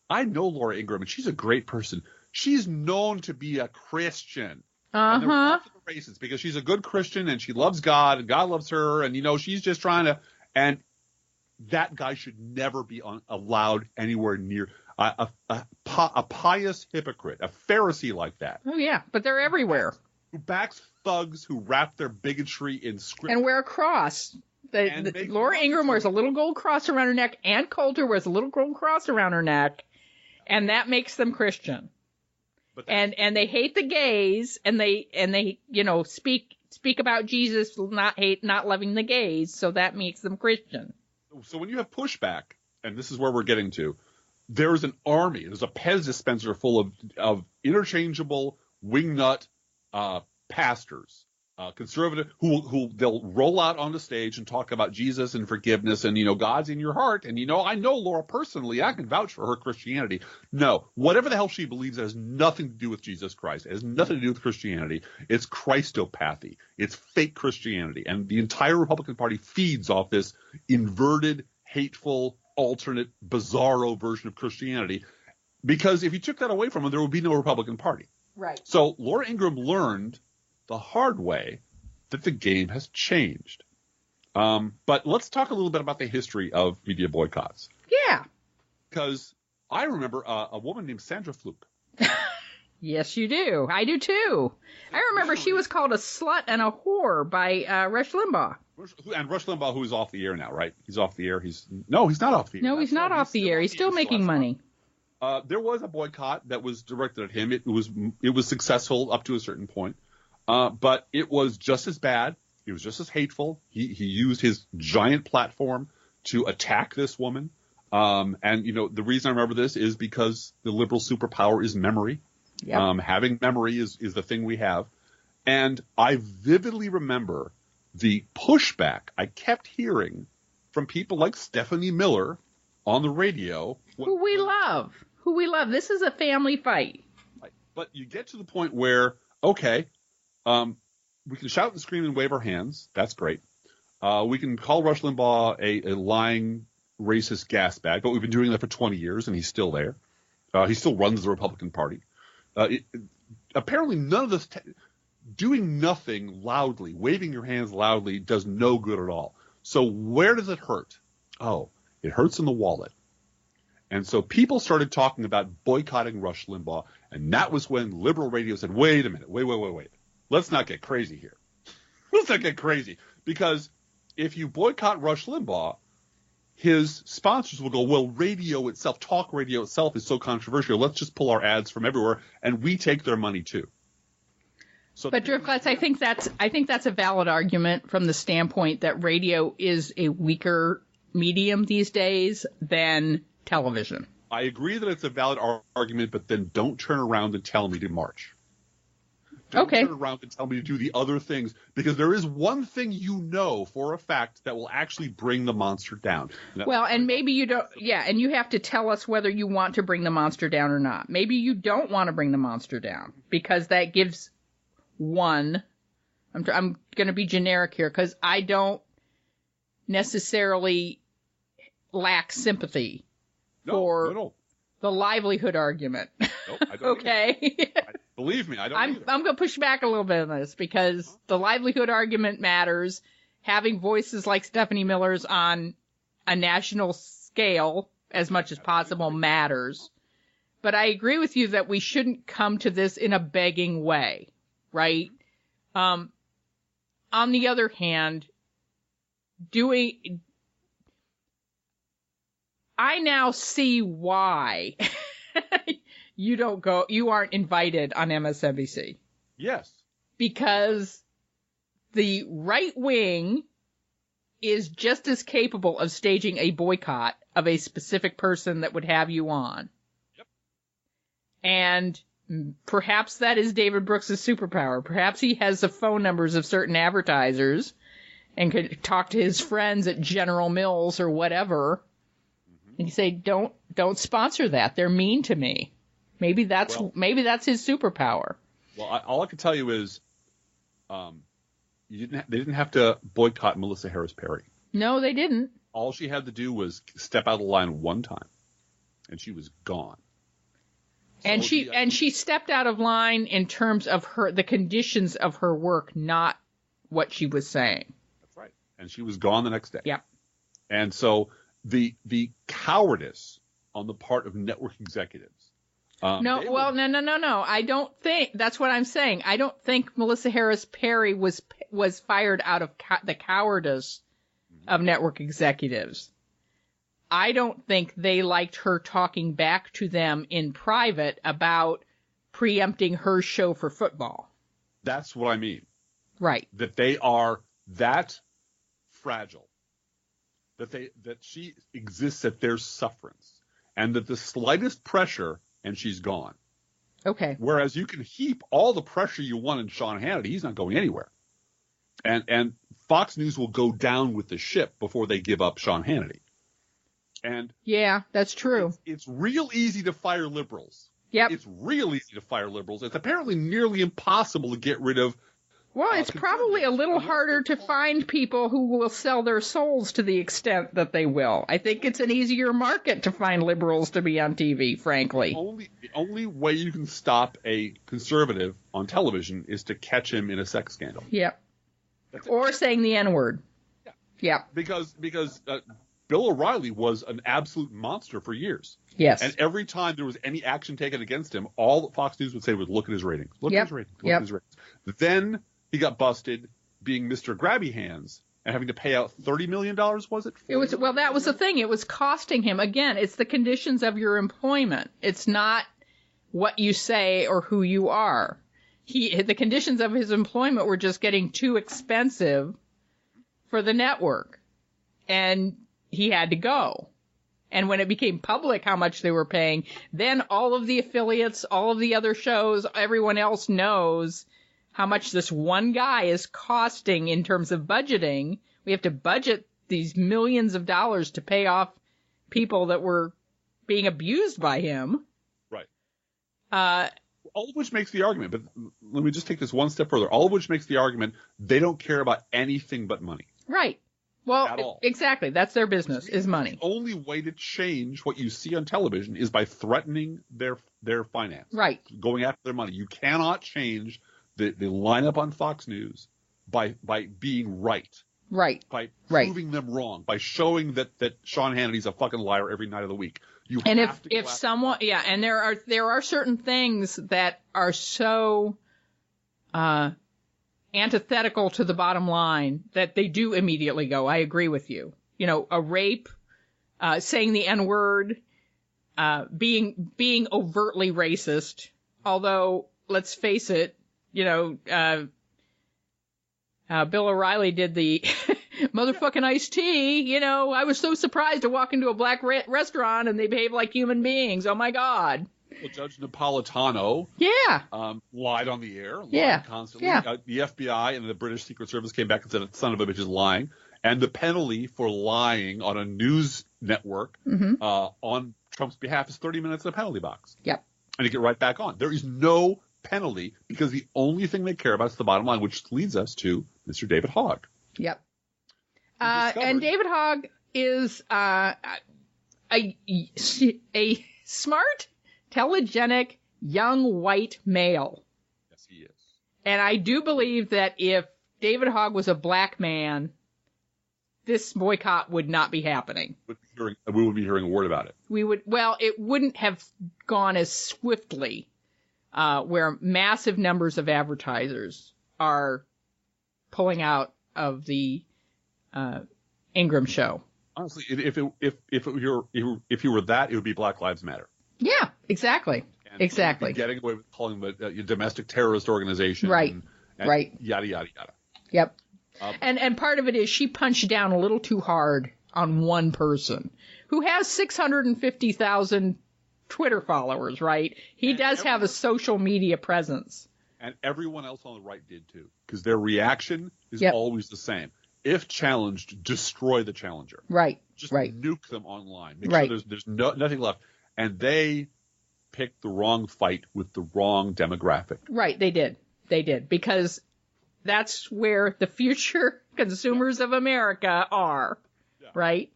I know Laura Ingraham and she's a great person. She's known to be a Christian. And there are lots of races because she's a good Christian and she loves God and God loves her. And, she's just trying to, and that guy should never be allowed anywhere near a pious hypocrite, a Pharisee like that. Oh yeah. But they're everywhere. Who backs thugs who wrap their bigotry in script. And wear a cross. Laura Ingraham wears a little gold cross around her neck. Ann Coulter wears a little gold cross around her neck. And that makes them Christian. And they hate the gays, and they speak about Jesus, not loving the gays, so that makes them Christian. So when you have pushback, and this is where we're getting to, there's an army, there's a Pez dispenser full of interchangeable wingnut pastors, conservative, who they'll roll out on the stage and talk about Jesus and forgiveness and, God's in your heart. And, I know Laura personally. I can vouch for her Christianity. No, whatever the hell she believes has nothing to do with Jesus Christ. It has nothing to do with Christianity. It's Christopathy. It's fake Christianity. And the entire Republican Party feeds off this inverted, hateful, alternate, bizarro version of Christianity. Because if you took that away from them, there would be no Republican Party. Right. So Laura Ingraham learned the hard way that the game has changed. But let's talk a little bit about the history of media boycotts. Yeah. Because I remember a woman named Sandra Fluke. Yes, you do. I do, too. I remember she was called a slut and a whore by Rush Limbaugh. And Rush Limbaugh, who is off the air now, right? He's off the air. No, he's not off the air. No, he's not off the air. He's still making money. There was a boycott that was directed at him. It was successful up to a certain point. But it was just as bad. It was just as hateful. He used his giant platform to attack this woman. And the reason I remember this is because the liberal superpower is memory. Yep. Having memory is the thing we have. And I vividly remember the pushback I kept hearing from people like Stephanie Miller on the radio. Who we love. This is a family fight. But you get to the point where, okay, we can shout and scream and wave our hands. That's great. We can call Rush Limbaugh a lying, racist gas bag, but we've been doing that for 20 years, and he's still there. He still runs the Republican Party. Apparently, none of this doing nothing loudly, waving your hands loudly, does no good at all. So where does it hurt? Oh, it hurts in the wallet. And so people started talking about boycotting Rush Limbaugh, and that was when liberal radio said, wait a minute, wait. Let's not get crazy here. Let's not get crazy. Because if you boycott Rush Limbaugh, his sponsors will go, well, radio itself, talk radio itself is so controversial. Let's just pull our ads from everywhere, and we take their money too. So but Driftglass, I think that's a valid argument from the standpoint that radio is a weaker medium these days than television. I agree that it's a valid argument, but then don't turn around and tell me to march. Don't turn around and tell me to do the other things, because there is one thing you know for a fact that will actually bring the monster down. Well, and maybe you don't, and you have to tell us whether you want to bring the monster down or not. Maybe you don't want to bring the monster down, because that gives one, I'm going to be generic here, because I don't necessarily lack sympathy for the livelihood argument. Nope, I don't okay. Believe me, I don't either. I'm going to push back a little bit on this, because the livelihood argument matters. Having voices like Stephanie Miller's on a national scale as much as possible matters. But I agree with you that we shouldn't come to this in a begging way, right? On the other hand, I now see why you aren't invited on MSNBC. Yes. Because the right wing is just as capable of staging a boycott of a specific person that would have you on. Yep. And perhaps that is David Brooks' superpower. Perhaps he has the phone numbers of certain advertisers and could talk to his friends at General Mills or whatever. And you say, don't sponsor that. They're mean to me. Maybe that's his superpower. Well, all I can tell you is, they didn't have to boycott Melissa Harris Perry. No, they didn't. All she had to do was step out of the line one time, and she was gone. And she stepped out of line in terms of the conditions of her work, not what she was saying. That's right. And she was gone the next day. Yep. And so the cowardice on the part of network executives. No. I don't think that's what I'm saying. I don't think Melissa Harris Perry was fired out of the cowardice of network executives. I don't think they liked her talking back to them in private about preempting her show for football. That's what I mean. Right. That they are that fragile. That she exists at their sufferance. And that the slightest pressure and she's gone. Okay. Whereas you can heap all the pressure you want in Sean Hannity. He's not going anywhere. And Fox News will go down with the ship before they give up Sean Hannity. And yeah, that's true. It's real easy to fire liberals. Yep. It's real easy to fire liberals. It's apparently nearly impossible to get rid of. Well, it's probably a little harder to find people who will sell their souls to the extent that they will. I think it's an easier market to find liberals to be on TV, frankly. The only way you can stop a conservative on television is to catch him in a sex scandal. Yep. Or saying the N-word. Yeah. Yep. Because Bill O'Reilly was an absolute monster for years. Yes. And every time there was any action taken against him, all that Fox News would say was, look at his ratings. Look at his ratings. Look at his ratings. Then he got busted being Mr. Grabby Hands and having to pay out $30 million, was it? Well, that was the thing. It was costing him. Again, it's the conditions of your employment. It's not what you say or who you are. The conditions of his employment were just getting too expensive for the network. And he had to go. And when it became public how much they were paying, then all of the affiliates, all of the other shows, everyone else knows how much this one guy is costing in terms of budgeting. We have to budget these millions of dollars to pay off people that were being abused by him. Right. All of which makes the argument, but let me just take this one step further. All of which makes the argument they don't care about anything but money. Right. Well, exactly. That's their business, is money. The only way to change what you see on television is by threatening their finance. Right. Going after their money. You cannot change the lineup on Fox News by being right. Right. By proving them wrong. By showing that Sean Hannity's a fucking liar every night of the week. And if someone, and there are certain things that are so antithetical to the bottom line that they do immediately go, I agree with you. You know, a rape, saying the N-word, being overtly racist. Although, let's face it, Bill O'Reilly did the motherfucking iced tea. You know, I was so surprised to walk into a black restaurant and they behave like human beings. Oh, my God. Well, Judge Napolitano lied on the air, lied constantly. Yeah. The FBI and the British Secret Service came back and said, son of a bitch is lying. And the penalty for lying on a news network on Trump's behalf is 30 minutes in a penalty box. Yep. And you get right back on. There is no penalty because the only thing they care about is the bottom line, which leads us to Mr. David Hogg. Yep. And David Hogg is a smart, telegenic, young white male. Yes, he is. And I do believe that if David Hogg was a black man, this boycott would not be happening. We would be hearing a word about it. It wouldn't have gone as swiftly, where massive numbers of advertisers are pulling out of the Ingram show. Honestly, if you were that, it would be Black Lives Matter. Yeah, exactly. And exactly. Getting away with calling them a domestic terrorist organization. Right. And right. Yada, yada, yada. Yep. And part of it is she punched down a little too hard on one person who has 650,000 Twitter followers, right? He does have a social media presence. And everyone else on the right did too, because their reaction is always the same. If challenged, destroy the challenger. Right. Just right. nuke them online. Make sure there's nothing left. And they picked the wrong fight with the wrong demographic. Right. They did because that's where the future consumers of America are, right?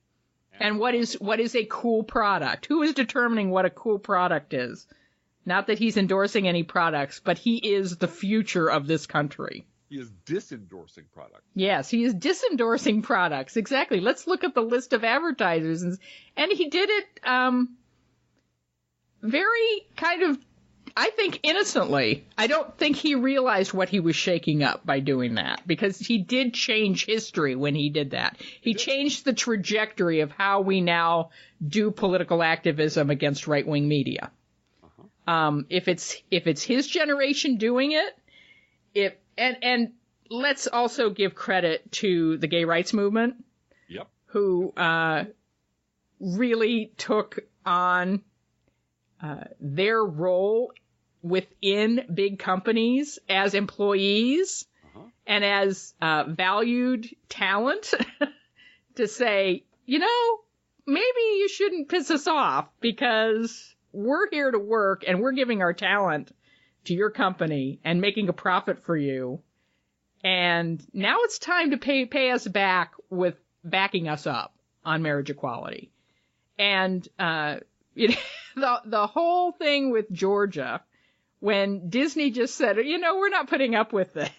And what is a cool product? Who is determining what a cool product is? Not that he's endorsing any products, but he is the future of this country. He is disendorsing products. Yes, he is disendorsing products. Exactly. Let's look at the list of advertisers. And he did it very kind of, I think, innocently. I don't think he realized what he was shaking up by doing that, because he did change history when he did that. He changed the trajectory of how we now do political activism against right-wing media. If it's his generation doing it, and let's also give credit to the gay rights movement, who really took on their role within big companies as employees and as valued talent to say, maybe you shouldn't piss us off because we're here to work and we're giving our talent to your company and making a profit for you. And now it's time to pay us back with backing us up on marriage equality. And the whole thing with Georgia, when Disney just said, we're not putting up with this.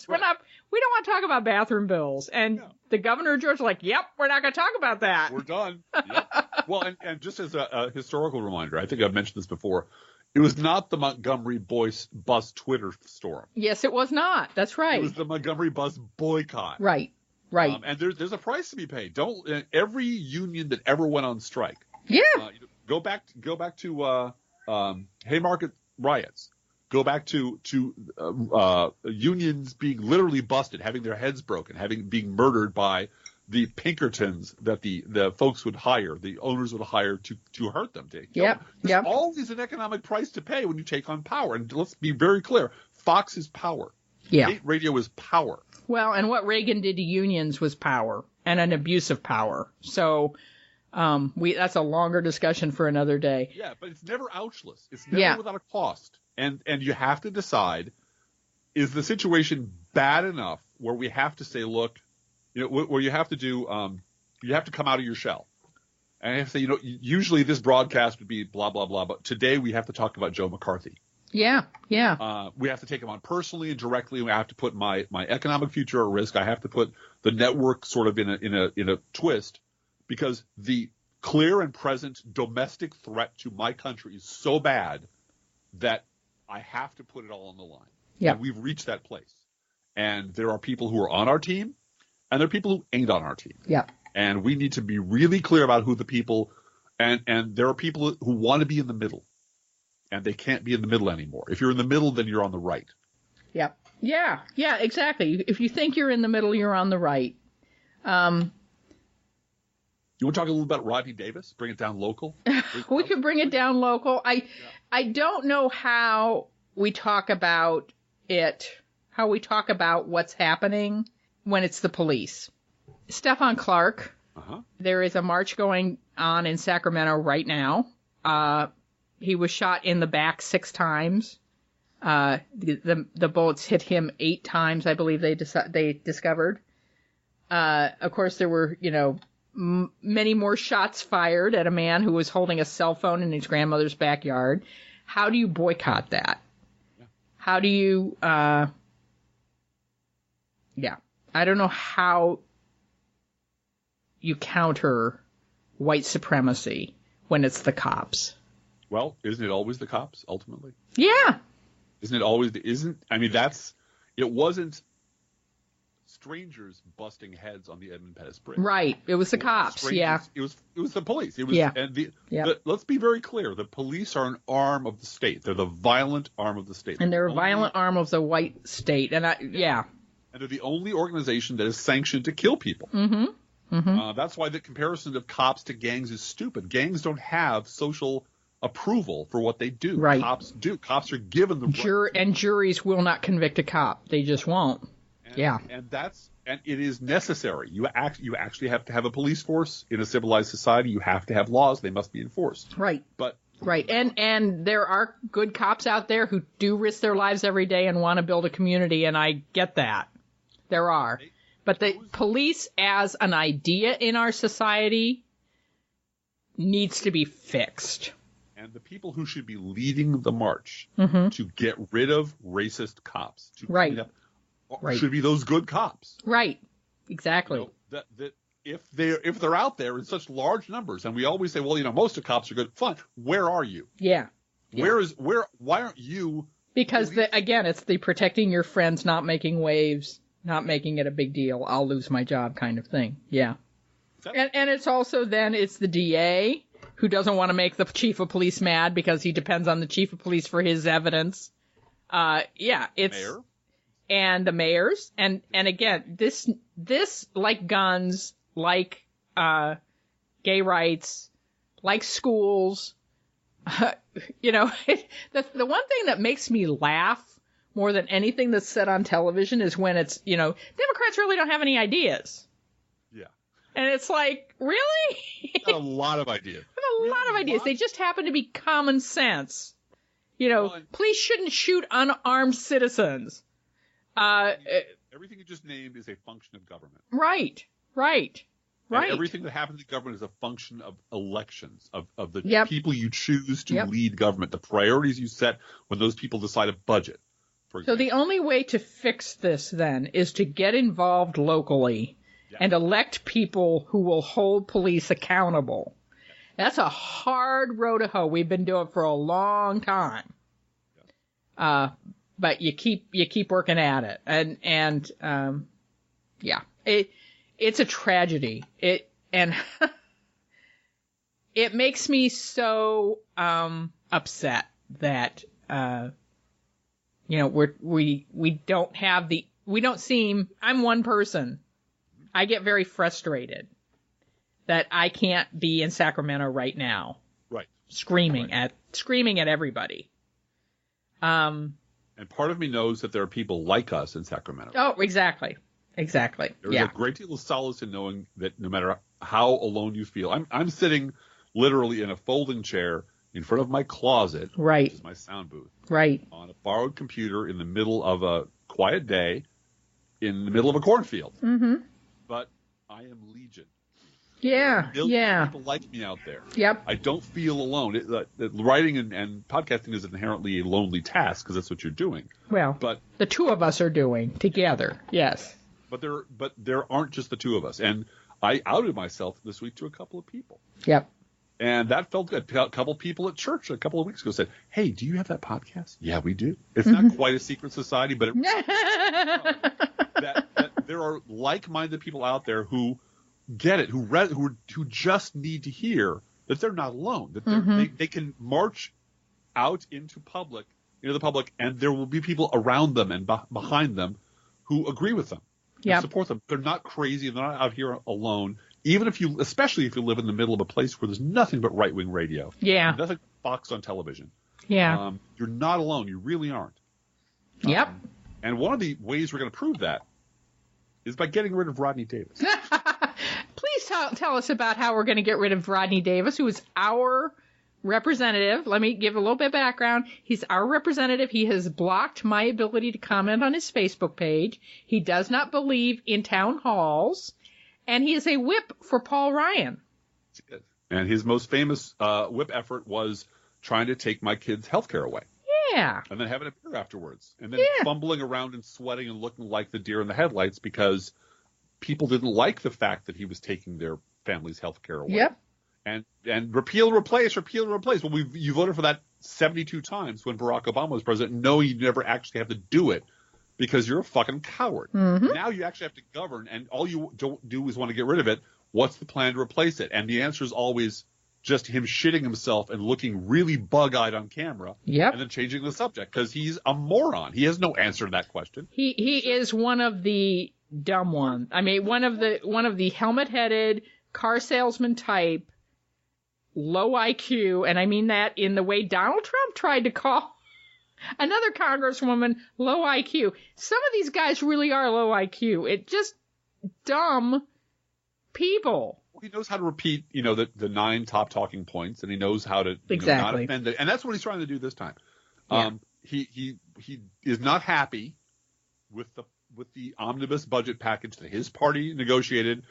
We don't want to talk about bathroom bills. And the governor of Georgia like, yep, we're not going to talk about that. We're done. Yep. Well, and just as a historical reminder, I think I've mentioned this before, it was not the Montgomery bus Twitter storm. Yes, it was not. That's right. It was the Montgomery bus boycott. Right. Right. And there's a price to be paid. Every union that ever went on strike. Yeah. Go back to Haymarket riots. Go back to unions being literally busted, having their heads broken, being murdered by the Pinkertons that the folks would hire, the owners would hire to hurt them. There's always an economic price to pay when you take on power. And let's be very clear, Fox is power. State radio is power. Well, and what Reagan did to unions was power, and an abuse of power. So that's a longer discussion for another day. Yeah, but it's never ouchless. It's never without a cost. And you have to decide, is the situation bad enough where we have to say, look, where you have to do, you have to come out of your shell. And I have to say, usually this broadcast would be blah, blah, blah, but today we have to talk about Joe McCarthy. Yeah, yeah. We have to take him on personally and directly. We have to put my economic future at risk. I have to put the network sort of in a twist, because the clear and present domestic threat to my country is so bad that I have to put it all on the line. Yeah. And we've reached that place. And there are people who are on our team, and there are people who ain't on our team. Yeah. And we need to be really clear about who the people, and there are people who want to be in the middle, and they can't be in the middle anymore. If you're in the middle, then you're on the right. Yep. Yeah, exactly. If you think you're in the middle, you're on the right. You want to talk a little about Rodney Davis? Bring it down local? We could bring it down local. I don't know how we talk about it, how we talk about what's happening when it's the police. Stefan Clark, there is a march going on in Sacramento right now. He was shot in the back 6 times. The bullets hit him 8 times, I believe they discovered. Of course, there were, many more shots fired at a man who was holding a cell phone in his grandmother's backyard. How do you boycott that? Yeah. How do you, I don't know how you counter white supremacy when it's the cops. Well, isn't it always the cops, ultimately? Yeah. Isn't it always it wasn't strangers busting heads on the Edmund Pettus Bridge. Right. It was the cops. Yeah. It was the police. It was, and let's be very clear. The police are an arm of the state. They're the violent arm of the state. And they're a violent arm of the white state. And And they're the only organization that is sanctioned to kill people. That's why the comparison of cops to gangs is stupid. Gangs don't have social approval for what they do. Right. Cops do. Cops are given the and juries will not convict a cop. They just won't. And it is necessary. You actually have to have a police force in a civilized society. You have to have laws. They must be enforced. Right. And there are good cops out there who do risk their lives every day and want to build a community, and I get that. There are. But the police as an idea in our society needs to be fixed. And the people who should be leading the march to get rid of racist cops, to clean up, should be those good cops. Right. Exactly. That if they're out there in such large numbers, and we always say, well, most of cops are good. Fine. Where are you? Yeah. Why aren't you? Because it's the protecting your friends, not making waves, not making it a big deal. I'll lose my job kind of thing. Yeah. And it's also it's the DA who doesn't want to make the chief of police mad because he depends on the chief of police for his evidence. It's Mayor. And the mayors. And again, this like guns, like gay rights, like schools, the one thing that makes me laugh more than anything that's said on television is when it's, Democrats really don't have any ideas. Yeah. And it's like, really? A lot of ideas. A lot of ideas. They just happen to be common sense. Police shouldn't shoot unarmed citizens. Everything you just named is a function of government. Right. And everything that happens in government is a function of elections, of the people you choose to lead government, the priorities you set when those people decide a budget. So the only way to fix this, then, is to get involved locally and elect people who will hold police accountable. That's a hard row to hoe. We've been doing it for a long time. But you keep working at it. And it's a tragedy. It makes me so upset that we don't seem. I'm one person. I get very frustrated that I can't be in Sacramento right now. Right. Screaming at everybody. And part of me knows that there are people like us in Sacramento. Oh, exactly. There's a great deal of solace in knowing that no matter how alone you feel, I'm sitting literally in a folding chair in front of my closet, which is my sound booth, on a borrowed computer in the middle of a quiet day, in the middle of a cornfield. Mm-hmm. But I am legion. Yeah, people like me out there. Yep. I don't feel alone. Writing and podcasting is inherently a lonely task because that's what you're doing. Well, but the two of us are doing together. Yes. But there aren't just the two of us. And I outed myself this week to a couple of people. Yep. And that felt good. A couple of people at church a couple of weeks ago said, "Hey, do you have that podcast?" Yeah, we do. It's not quite a secret society, but that there are like-minded people out there who get it, who just need to hear that they're not alone, that they can march out into public the public, and there will be people around them and behind them who agree with them and support them. They're not crazy. They're not out here alone. Especially if you live in the middle of a place where there's nothing but right-wing radio. Yeah. Nothing but Fox on television. Yeah. You're not alone. You really aren't. Yep. And one of the ways we're going to prove that is by getting rid of Rodney Davis. Please tell us about how we're going to get rid of Rodney Davis, who is our representative. Let me give a little bit of background. He's our representative. He has blocked my ability to comment on his Facebook page. He does not believe in town halls. And he is a whip for Paul Ryan. And his most famous whip effort was trying to take my kids' health care away. Yeah. And then having a beer afterwards. And then fumbling around and sweating and looking like the deer in the headlights because people didn't like the fact that he was taking their family's health care away. Yep. And repeal, replace. Well, you voted for that 72 times when Barack Obama was president. No, you never actually have to do it because you're a fucking coward. Mm-hmm. Now you actually have to govern, and all you don't do is want to get rid of it. What's the plan to replace it? And the answer is always just him shitting himself and looking really bug-eyed on camera, and then changing the subject because he's a moron. He has no answer to that question. He is one of the dumb ones. I mean, one of the helmet-headed car salesman type, low IQ, and I mean that in the way Donald Trump tried to call another congresswoman low IQ. Some of these guys really are low IQ. It's just dumb people. He knows how to repeat, the 9 top talking points, and he knows how to not offend it. And that's what he's trying to do this time. Yeah. He is not happy with the omnibus budget package that his party negotiated,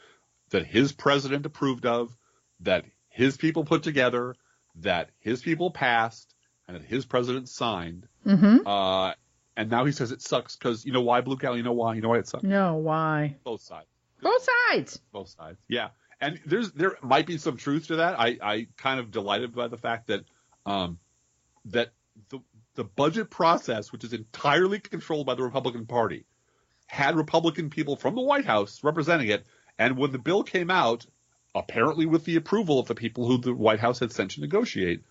that his president approved of, that his people put together, that his people passed, and that his president signed. Mm-hmm. And now he says it sucks because you know why, Blue Cow? You know why? You know why it sucks? No, why? Both sides. Both sides. Both sides. Yeah. And there might be some truth to that. I kind of delighted by the fact that that the budget process, which is entirely controlled by the Republican Party, had Republican people from the White House representing it. And when the bill came out, apparently with the approval of the people who the White House had sent to negotiate,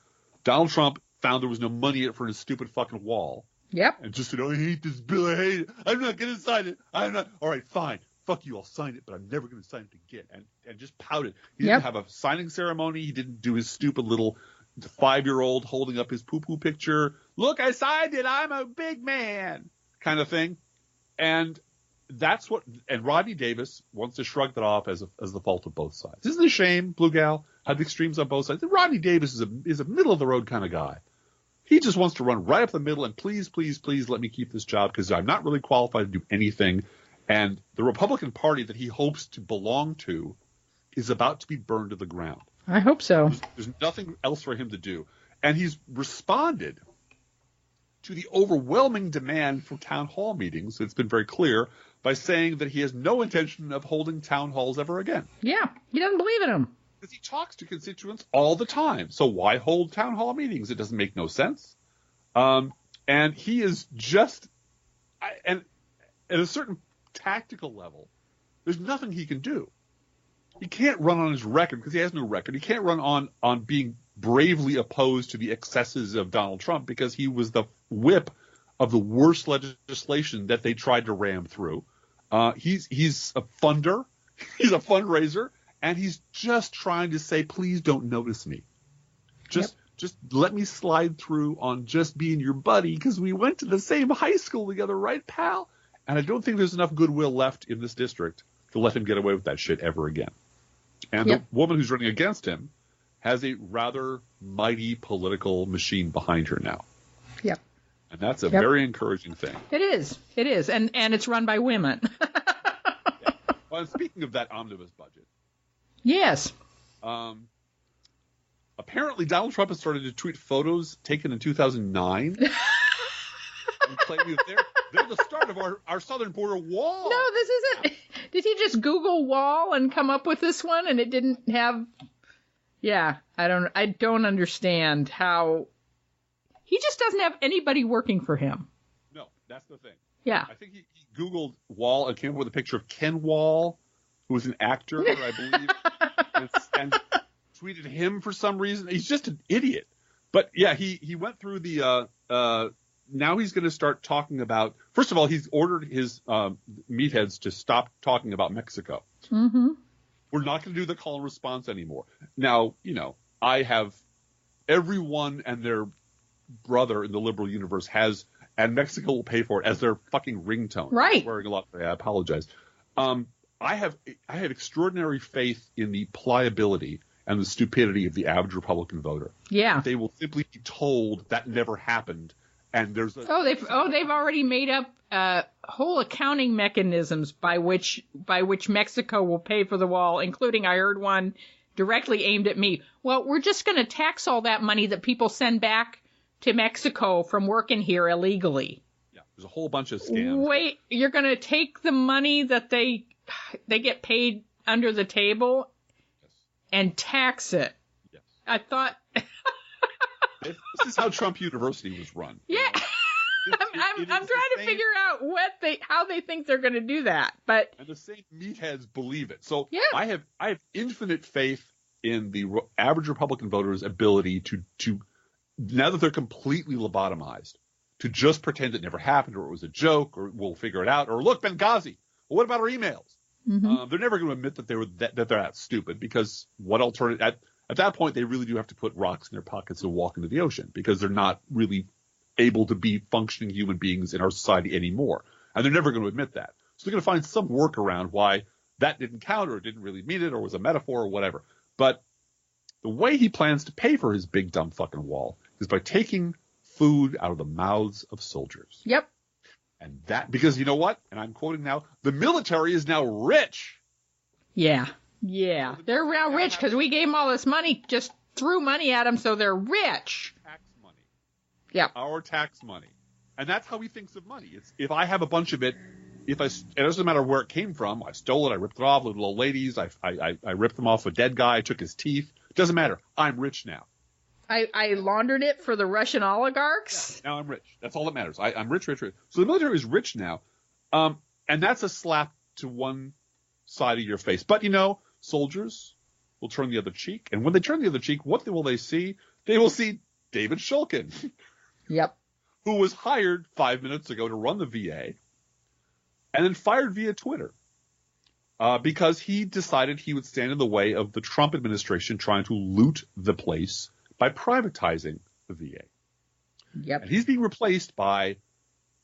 Donald Trump found there was no money in it for his stupid fucking wall. Yep. And just said, I hate this bill. I hate it. I'm not going to sign it. I'm not. All right, fine. Fuck you, I'll sign it, but I'm never going to sign it again. And just pouted. He didn't have a signing ceremony. He didn't do his stupid little 5-year-old holding up his poo-poo picture. Look, I signed it. I'm a big man kind of thing. And that's what – and Rodney Davis wants to shrug that off as the fault of both sides. Isn't it a shame, Blue Gal, how the extremes on both sides? Rodney Davis is a middle-of-the-road kind of guy. He just wants to run right up the middle and please, please, please let me keep this job because I'm not really qualified to do anything. And the Republican Party that he hopes to belong to is about to be burned to the ground. I hope so. There's nothing else for him to do. And he's responded to the overwhelming demand for town hall meetings. It's been very clear by saying that he has no intention of holding town halls ever again. Yeah, he doesn't believe in them. Because he talks to constituents all the time. So why hold town hall meetings? It doesn't make no sense. And he is just and at a certain tactical level, there's nothing he can do. He can't run on his record because he has no record. He can't run on being bravely opposed to the excesses of Donald Trump because he was the whip of the worst legislation that they tried to ram through. He's a funder. He's a fundraiser. And he's just trying to say, please don't notice me. Just let me slide through on just being your buddy because we went to the same high school together, right, pal? And I don't think there's enough goodwill left in this district to let him get away with that shit ever again. And the woman who's running against him has a rather mighty political machine behind her now. Yep. And that's a very encouraging thing. It is. It is. And it's run by women. Well, and speaking of that omnibus budget. Yes. Apparently Donald Trump has started to tweet photos taken in 2009. And claiming that they're the start of our southern border wall. No, this isn't. Did he just Google wall and come up with this one and it didn't have? Yeah, I don't understand how he just doesn't have anybody working for him. No, that's the thing. Yeah. I think he Googled wall and came up with a picture of Ken Wall, who was an actor, I believe, and tweeted him for some reason. He's just an idiot. But yeah, he went through the now he's going to start talking about. First of all, he's ordered his meatheads to stop talking about Mexico. Mm-hmm. We're not going to do the call and response anymore. Now, I have everyone and their brother in the liberal universe has, and Mexico will pay for it as their fucking ringtone. Right. I'm swearing a lot today. I apologize. I have extraordinary faith in the pliability and the stupidity of the average Republican voter. Yeah. They will simply be told that never happened. And there's they've already made up whole accounting mechanisms by which Mexico will pay for the wall, including, I heard one directly aimed at me. Well, we're just going to tax all that money that people send back to Mexico from working here illegally. Yeah, there's a whole bunch of scams. Wait, you're going to take the money that they get paid under the table and tax it. Yes. I thought. This is how Trump University was run. Yeah. I'm trying to figure out how they think they're going to do that, and the same meatheads believe it. So yeah. I have infinite faith in the average Republican voter's ability to now that they're completely lobotomized, to just pretend it never happened, or it was a joke, or we'll figure it out, or look, Benghazi. Well, what about our emails? Mm-hmm. They're never going to admit that they're that stupid, because what alternative? At that point, they really do have to put rocks in their pockets and walk into the ocean, because they're not really able to be functioning human beings in our society anymore. And they're never going to admit that. So they're going to find some workaround why that didn't count, or didn't really mean it, or was a metaphor, or whatever. But the way he plans to pay for his big dumb fucking wall is by taking food out of the mouths of soldiers. Yep. And that, because you know what? And I'm quoting now, the military is now rich. Yeah. Yeah, they're now rich because we gave them all this money, just threw money at them, so they're rich. Tax money. Yeah. Our tax money. And that's how he thinks of money. It's if I have a bunch of it, it doesn't matter where it came from. I stole it. I ripped it off little old ladies. I ripped them off a dead guy. I took his teeth. It doesn't matter. I'm rich now. I laundered it for the Russian oligarchs. Yeah, now I'm rich. That's all that matters. I'm rich. So the military is rich now. And that's a slap to one side of your face. But, soldiers will turn the other cheek. And when they turn the other cheek, what will they see? They will see David Shulkin. Yep. Who was hired 5 minutes ago to run the VA and then fired via Twitter because he decided he would stand in the way of the Trump administration trying to loot the place by privatizing the VA. Yep. And he's being replaced by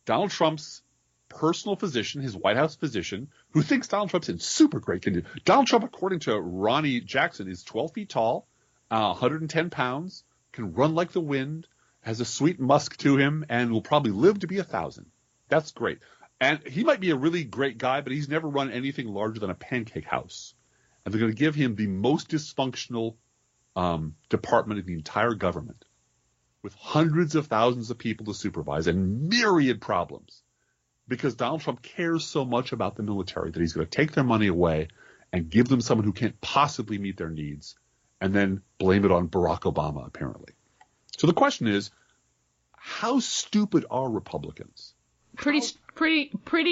Donald Trump's personal physician, his White House physician, who thinks Donald Trump's in super great condition. Donald Trump, according to Ronnie Jackson, is 12 feet tall, 110 pounds, can run like the wind, has a sweet musk to him, and will probably live to be 1,000. That's great. And he might be a really great guy, but he's never run anything larger than a pancake house. And they're going to give him the most dysfunctional department in the entire government, with hundreds of thousands of people to supervise and myriad problems. Because Donald Trump cares so much about the military that he's going to take their money away and give them someone who can't possibly meet their needs, and then blame it on Barack Obama, apparently. So the question is, how stupid are Republicans? Pretty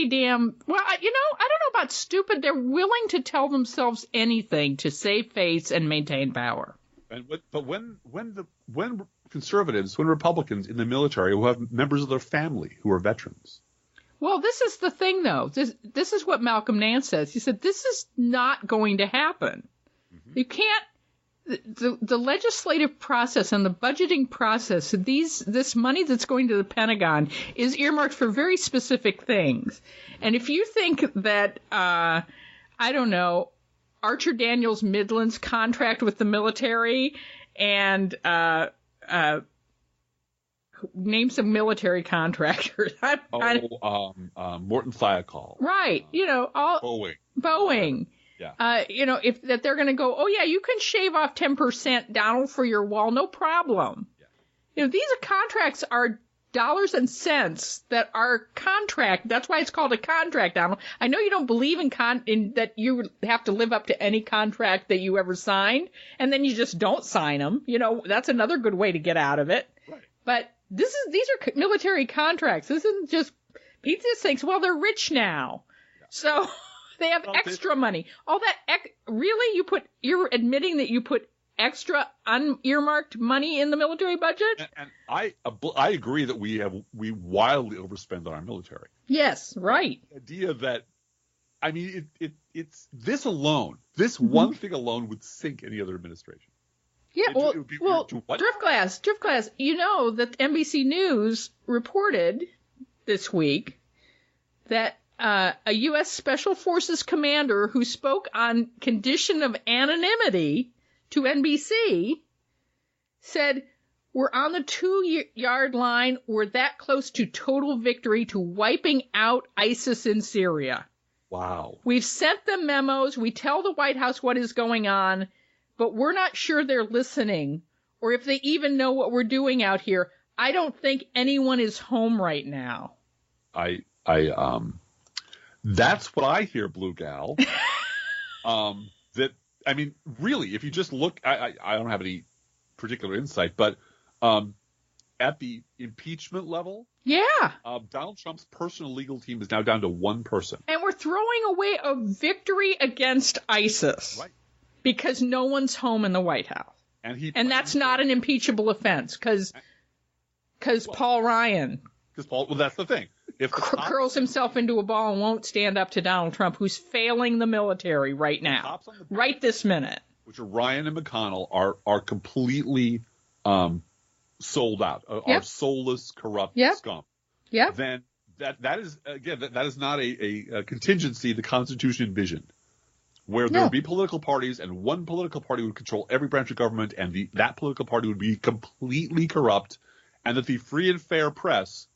damn. Well, I don't know about stupid. They're willing to tell themselves anything to save face and maintain power. But when conservatives, when Republicans in the military who have members of their family who are veterans. Well, this is the thing, though. This is what Malcolm Nance says. He said, this is not going to happen. Mm-hmm. You can't, the legislative process and the budgeting process, this money that's going to the Pentagon is earmarked for very specific things. And if you think that, I don't know, Archer Daniels Midland's contract with the military and, name some military contractors. Morton Thiokol. Right. Boeing. Yeah. If that they're going to go, oh yeah, you can shave off 10%, Donald, for your wall, no problem. Yeah. These contracts are dollars and cents that are contract. That's why it's called a contract, Donald. I know you don't believe in that you have to live up to any contract that you ever signed, and then you just don't sign them. That's another good way to get out of it. Right. But these are military contracts. This isn't just, he just thinks, well, they're rich now. Yeah. So they have extra money. All that, really, you're admitting that you put extra unearmarked money in the military budget? And I agree that we wildly overspend on our military. Yes, right. The idea that, I mean, it's this alone, this one thing alone would sink any other administration. Yeah, Driftglass, you know that NBC News reported this week that a U.S. Special Forces commander who spoke on condition of anonymity to NBC said, "We're on the 2-yard line. We're that close to total victory, to wiping out ISIS in Syria. Wow. We've sent them memos. We tell the White House what is going on, but we're not sure they're listening or if they even know what we're doing out here. I don't think anyone is home right now." That's what I hear, Blue Gal. That, I mean, really, if you just look, I don't have any particular insight, but at the impeachment level, Donald Trump's personal legal team is now down to one person. And we're throwing away a victory against ISIS. Right. Because no one's home in the White House. And that's not an impeachable offense, because Paul Ryan well, that's the thing. If curls himself into a ball and won't stand up to Donald Trump, who's failing the military right now, right this minute. Which are Ryan and McConnell are completely sold out, are soulless, corrupt scum. Yeah. Then that is, again, that is not a contingency the Constitution envisioned, where there would be political parties and one political party would control every branch of government, and that political party would be completely corrupt, and that the free and fair press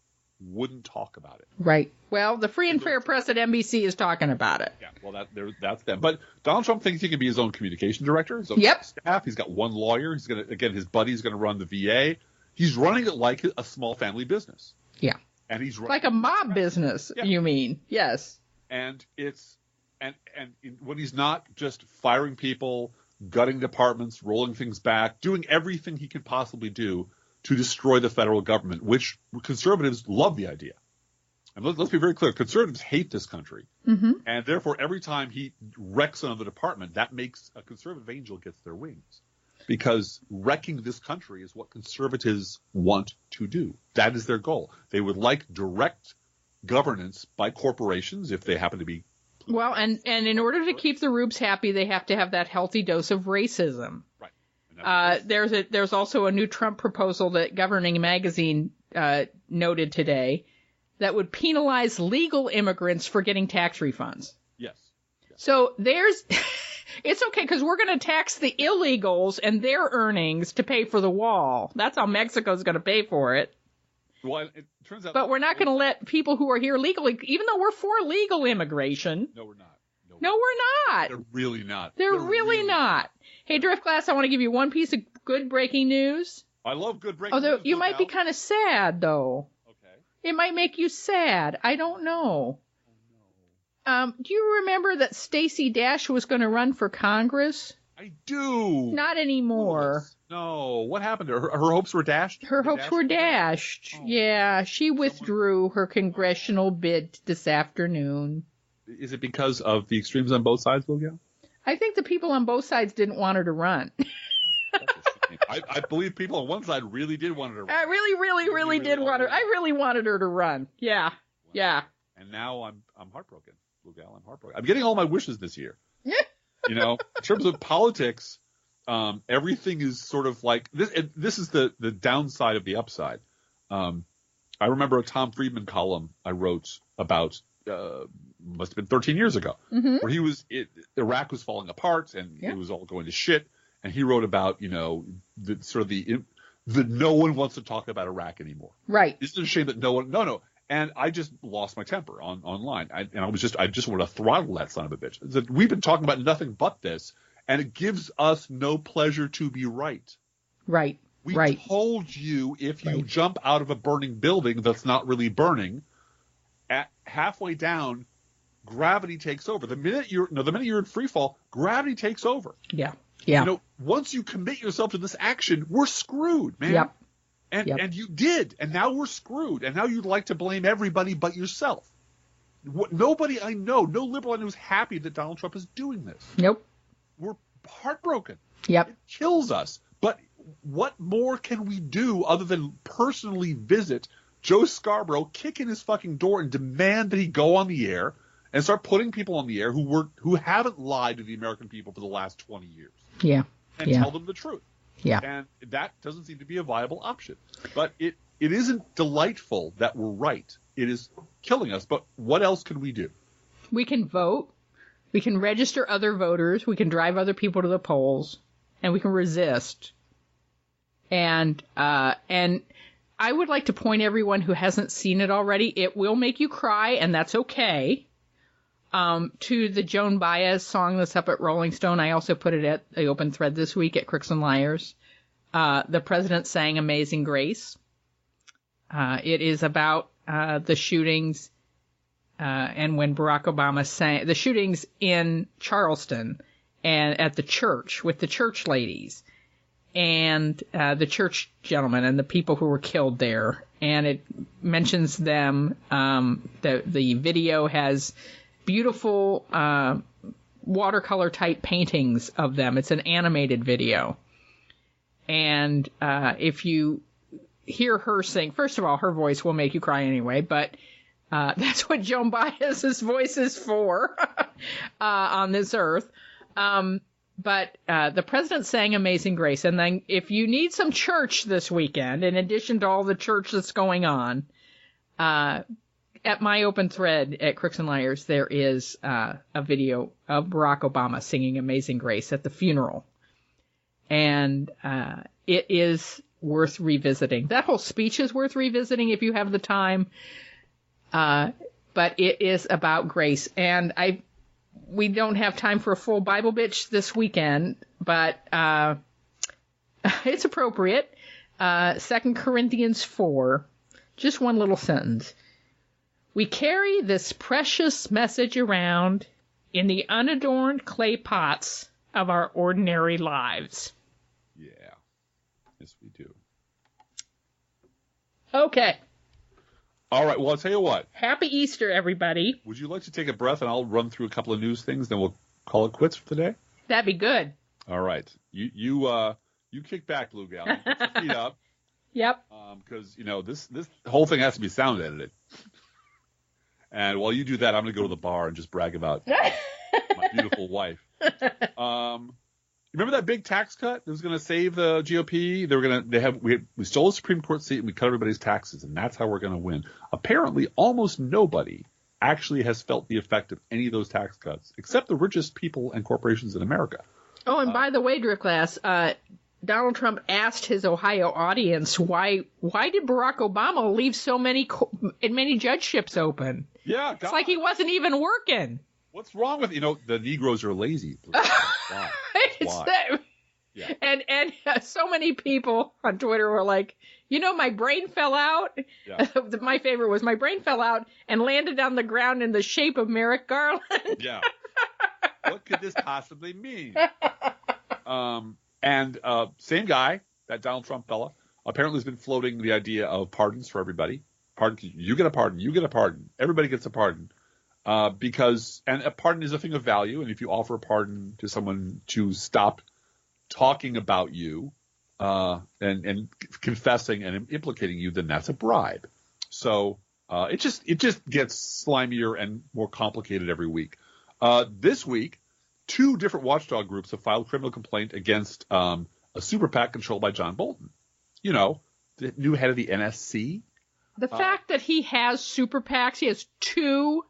wouldn't talk about it. Right. Well, the free and fair press at NBC is talking about it. Yeah, well, that's them. But Donald Trump thinks he can be his own communication director, his own staff. He's got one lawyer. He's going to, again, his buddy's going to run the VA. He's running it like a small family business. Yeah. And he's like a mob business, you mean. Yes. And it's, and when he's not just firing people, gutting departments, rolling things back, doing everything he could possibly do to destroy the federal government, which conservatives love the idea. And let's be very clear, conservatives hate this country. Mm-hmm. And therefore, every time he wrecks another department, that makes a conservative angel gets their wings. Because wrecking this country is what conservatives want to do. That is their goal. They would like direct governance by corporations if they happen to be. Well, and in order to keep the Rubes happy, they have to have that healthy dose of racism. Right. There's also a new Trump proposal that Governing Magazine noted today that would penalize legal immigrants for getting tax refunds. Yes. So it's okay because we're going to tax the illegals and their earnings to pay for the wall. That's how Mexico's going to pay for it. Well, it turns out. But we're not going to let people who are here legally, even though we're for legal immigration. No, we're not. No, we're not. They're really not. They're really not. Hey, Driftglass, I want to give you one piece of good breaking news. I love good breaking news. Although you might be kind of sad, though. Okay. It might make you sad. I don't know. Oh, no. Do you remember that Stacey Dash was going to run for Congress? I do. Not anymore. No. What happened to her? Her hopes were dashed? Her hopes were dashed. Oh. Yeah, she withdrew her congressional bid this afternoon. Is it because of the extremes on both sides, William? I think the people on both sides didn't want her to run. I believe people on one side really did want her to run. I really did want her. I really wanted her to run. Yeah. Wow. Yeah. And now I'm heartbroken, Blue Gal. I'm heartbroken. I'm getting all my wishes this year. You know, in terms of politics, everything is sort of like this. This is the downside of the upside. I remember a Tom Friedman column I wrote about. Must have been 13 years ago, where Iraq was falling apart and it was all going to shit. And he wrote about, the no one wants to talk about Iraq anymore. Right. Isn't it a shame that no. And I just lost my temper online. I just wanted to throttle that son of a bitch. We've been talking about nothing but this, and it gives us no pleasure to be right. Right. We told you if you jump out of a burning building that's not really burning, at halfway down, gravity takes over. The minute you're in free fall, gravity takes over. Yeah. Yeah. Once you commit yourself to this action, we're screwed, man. Yep. And you did, and now we're screwed. And now you'd like to blame everybody but yourself. Nobody I know, no liberal I know is happy that Donald Trump is doing this. Nope. We're heartbroken. Yep. It kills us. But what more can we do other than personally visit Joe Scarborough, kick in his fucking door, and demand that he go on the air and start putting people on the air who haven't lied to the American people for the last 20 years. Yeah. And tell them the truth. Yeah. And that doesn't seem to be a viable option. But it isn't delightful that we're right. It is killing us. But what else can we do? We can vote. We can register other voters. We can drive other people to the polls. And we can resist. And I would like to point everyone who hasn't seen it already, it will make you cry, and that's okay. To the Joan Baez song that's up at Rolling Stone. I also put it at the open thread this week at Crooks and Liars. The president sang Amazing Grace. It is about the shootings and when Barack Obama sang the shootings in Charleston and at the church with the church ladies and the church gentlemen and the people who were killed there. And it mentions them. The video has beautiful watercolor type paintings of them. It's an animated video. And if you hear her sing, first of all, her voice will make you cry anyway, but that's what Joan Baez's voice is for on this earth. But the president sang Amazing Grace. And then if you need some church this weekend, in addition to all the church that's going on, at my open thread at Crooks and Liars, there is a video of Barack Obama singing Amazing Grace at the funeral. And it is worth revisiting. That whole speech is worth revisiting if you have the time. But it is about grace. And we don't have time for a full Bible bitch this weekend, but it's appropriate. 2 Corinthians 4, just one little sentence. We carry this precious message around in the unadorned clay pots of our ordinary lives. Yeah. Yes, we do. Okay. All right. Well, I'll tell you what. Happy Easter, everybody. Would you like to take a breath and I'll run through a couple of news things, then we'll call it quits for today? That'd be good. All right. You kick back, Blue Gal. Put your feet up. Yep. Because, this whole thing has to be sound edited. And while you do that, I'm going to go to the bar and just brag about my beautiful wife. Remember that big tax cut that was going to save the GOP? We stole a Supreme Court seat and we cut everybody's taxes, and that's how we're going to win. Apparently, almost nobody actually has felt the effect of any of those tax cuts, except the richest people and corporations in America. Oh, and by the way, Driftglass, Donald Trump asked his Ohio audience why did Barack Obama leave so many judgeships open? Yeah, it's like he wasn't even working. What's wrong with the Negroes are lazy? Why? Yeah. And so many people on Twitter were like, my brain fell out. Yeah. My favorite was my brain fell out and landed on the ground in the shape of Merrick Garland. Yeah. What could this possibly mean? And same guy, that Donald Trump fella, apparently has been floating the idea of pardons for everybody. You get a pardon. You get a pardon. Everybody gets a pardon. Because a pardon is a thing of value, and if you offer a pardon to someone to stop talking about you and confessing and implicating you, then that's a bribe. So it just gets slimier and more complicated every week. This week, 2 different watchdog groups have filed criminal complaint against a super PAC controlled by John Bolton. The new head of the NSC. The fact that he has super PACs, he has 2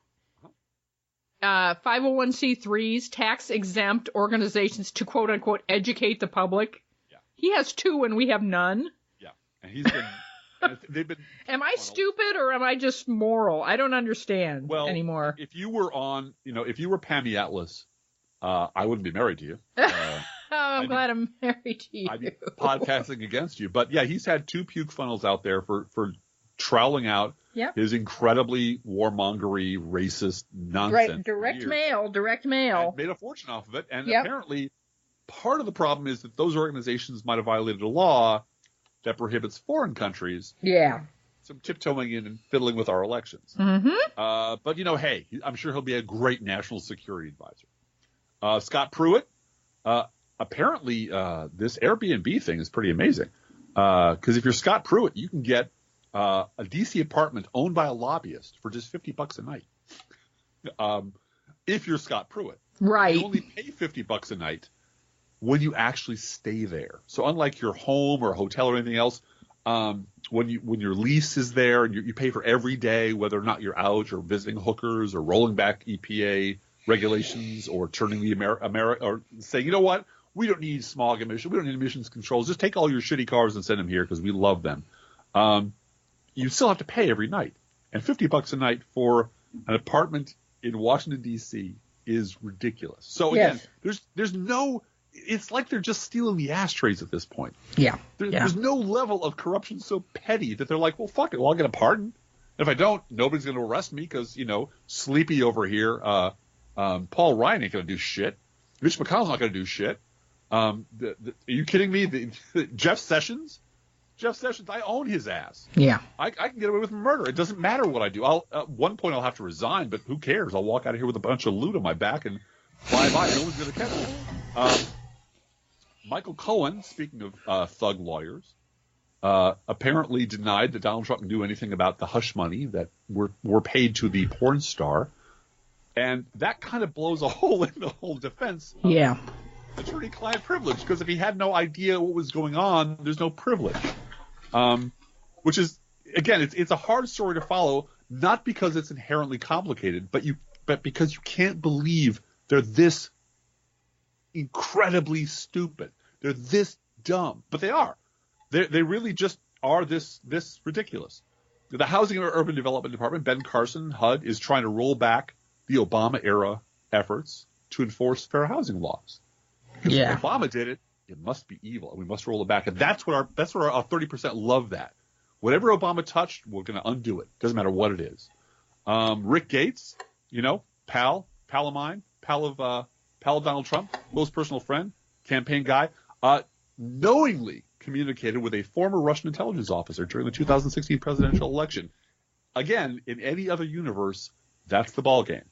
501c3s, tax-exempt organizations to quote-unquote educate the public. Yeah. He has 2 and we have none. Yeah, and he's been. They've been. Am I stupid or am I just moral? I don't understand anymore. If you were if you were Pammy Atlas, I wouldn't be married to you. I'm glad I'm married to you. I'd be podcasting against you. But yeah, he's had 2 puke funnels out there for troweling out his incredibly warmongery, racist nonsense. Right, direct mail. And made a fortune off of it. And apparently part of the problem is that those organizations might have violated a law that prohibits foreign countries from tiptoeing in and fiddling with our elections. Mm-hmm. But, hey, I'm sure he'll be a great national security advisor. Scott Pruitt, apparently this Airbnb thing is pretty amazing. Because if you're Scott Pruitt, you can get a DC apartment owned by a lobbyist for just $50 a night. If you're Scott Pruitt, right? You only pay $50 a night when you actually stay there. So unlike your home or a hotel or anything else, when your lease is there and you pay for every day, whether or not you're out or visiting hookers or rolling back EPA regulations or turning the America or saying, you know what, we don't need smog emissions, we don't need emissions controls, just take all your shitty cars and send them here because we love them. You still have to pay every night, and $50 a night for an apartment in Washington D.C. is ridiculous. So again, there's no. It's like they're just stealing the ashtrays at this point. Yeah. There's no level of corruption so petty that they're like, well, fuck it. Well, I'll get a pardon. If I don't, nobody's going to arrest me because, Sleepy over here, Paul Ryan ain't going to do shit. Mitch McConnell's not going to do shit. Are you kidding me? Jeff Sessions, I own his ass. Yeah. I can get away with murder. It doesn't matter what I do. At one point I'll have to resign, but who cares? I'll walk out of here with a bunch of loot on my back and fly by. No one's going to catch me. Michael Cohen, speaking of thug lawyers, apparently denied that Donald Trump knew anything about the hush money that were paid to the porn star. And that kind of blows a hole in the whole defense of attorney-client privilege, because if he had no idea what was going on, there's no privilege. Which is, again, it's a hard story to follow, not because it's inherently complicated, but because you can't believe they're this incredibly stupid. They're this dumb, but they are. They really just are this ridiculous. The Housing and Urban Development Department, Ben Carson, HUD, is trying to roll back the Obama-era efforts to enforce fair housing laws. Because if Obama did it, it must be evil, and we must roll it back. And that's what our 30% love that. Whatever Obama touched, we're going to undo it. Doesn't matter what it is. Rick Gates, pal of mine, pal of Donald Trump, close personal friend, campaign guy, knowingly communicated with a former Russian intelligence officer during the 2016 presidential election. Again, in any other universe, that's the ballgame.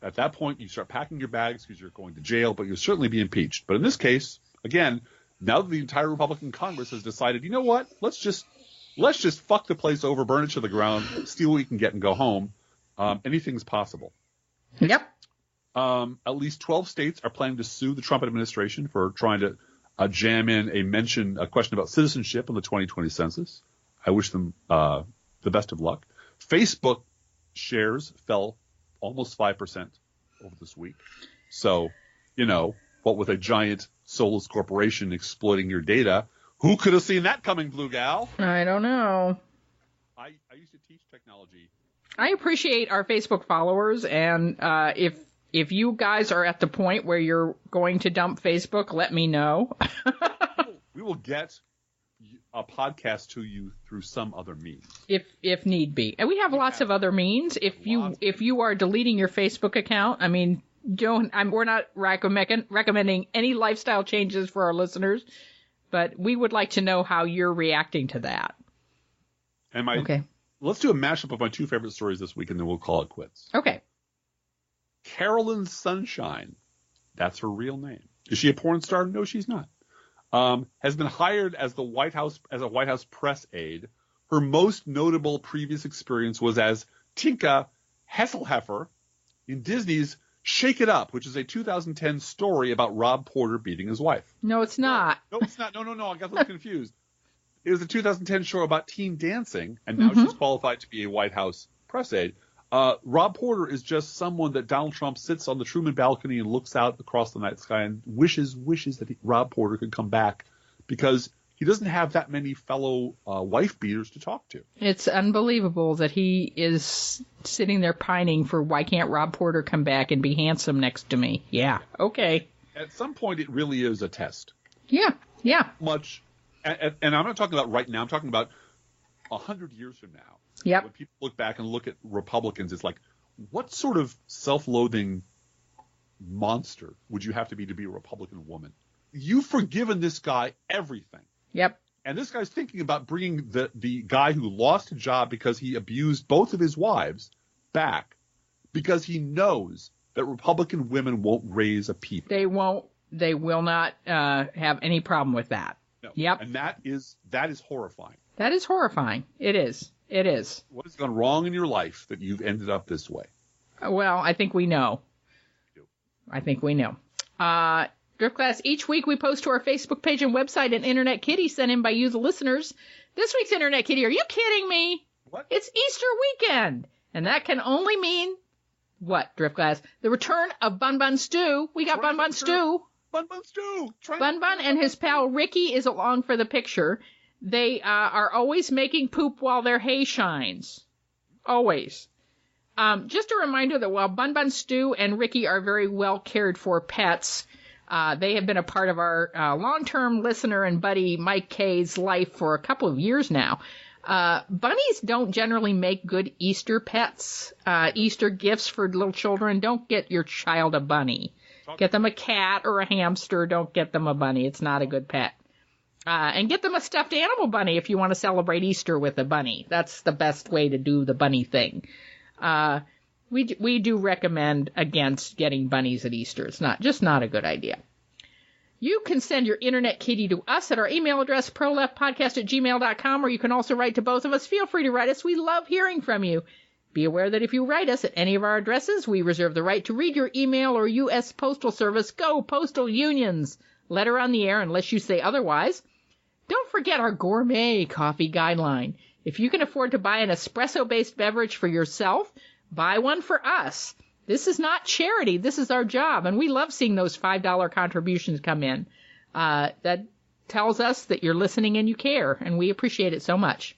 At that point, you start packing your bags because you're going to jail, but you'll certainly be impeached. But in this case, again, now that the entire Republican Congress has decided, you know what, let's just fuck the place over, burn it to the ground, steal what we can get, and go home. Anything's possible. Yep. At least 12 states are planning to sue the Trump administration for trying to jam in a question about citizenship in the 2020 census. I wish them the best of luck. Facebook shares fell almost 5% over this week. So, what with a giant soulless corporation exploiting your data, who could have seen that coming, Blue Gal? I don't know. I used to teach technology. I appreciate our Facebook followers, and if you guys are at the point where you're going to dump Facebook, let me know. We will get a podcast to you through some other means, if need be. And we have lots of other means. If you are deleting your Facebook account, I mean, we're not recommending any lifestyle changes for our listeners, but we would like to know how you're reacting to that. And let's do a mashup of my two favorite stories this week, and then we'll call it quits. Okay. Carolyn Sunshine, that's her real name. Is she a porn star? No, she's not. Has been hired as a White House press aide. Her most notable previous experience was as Tinka Hesselheffer in Disney's Shake It Up, which is a 2010 story about Rob Porter beating his wife. No, it's not. No, it's not. No, I got a little confused. It was a 2010 show about teen dancing, and now she's qualified to be a White House press aide. Rob Porter is just someone that Donald Trump sits on the Truman balcony and looks out across the night sky and wishes that Rob Porter could come back, because he doesn't have that many fellow wife beaters to talk to. It's unbelievable that he is sitting there pining for, why can't Rob Porter come back and be handsome next to me? Yeah. Okay. At some point, it really is a test. Yeah. Much, and I'm not talking about right now. I'm talking about 100 years from now. Yep. When people look back and look at Republicans, it's like, what sort of self-loathing monster would you have to be a Republican woman? You've forgiven this guy everything. Yep. And this guy's thinking about bringing the guy who lost a job because he abused both of his wives back, because he knows that Republican women won't raise a peep. They won't. They will not have any problem with that. No. Yep. And that is horrifying. That is horrifying. It is. It is. What has gone wrong in your life that you've ended up this way? Well, I think we know. I think we know. Driftglass, each week we post to our Facebook page and website an Internet Kitty sent in by you, the listeners. This week's Internet Kitty, are you kidding me? What? It's Easter weekend. And that can only mean, what, Driftglass? The return of Bun Bun Stew. We got Bun Bun Stew. Bun Bun Stew. Bun Bun and his pal Ricky is along for the picture. They are always making poop while their hay shines. Always. Just a reminder that while Bun Bun Stew and Ricky are very well cared for pets, they have been a part of our long-term listener and buddy Mike K's life for a couple of years now. Bunnies don't generally make good Easter pets, Easter gifts for little children. Don't get your child a bunny. Get them a cat or a hamster. Don't get them a bunny. It's not a good pet. And get them a stuffed animal bunny if you want to celebrate Easter with a bunny. That's the best way to do the bunny thing. We do recommend against getting bunnies at Easter. It's not a good idea. You can send your Internet Kitty to us at our email address, proleftpodcast@gmail.com, or you can also write to both of us. Feel free to write us. We love hearing from you. Be aware that if you write us at any of our addresses, we reserve the right to read your email or U.S. Postal Service. Go, Postal Unions! Letter on the air unless you say otherwise. Don't forget our gourmet coffee guideline. If you can afford to buy an espresso-based beverage for yourself, buy one for us. This is not charity. This is our job, and we love seeing those $5 contributions come in. That tells us that you're listening and you care, and we appreciate it so much.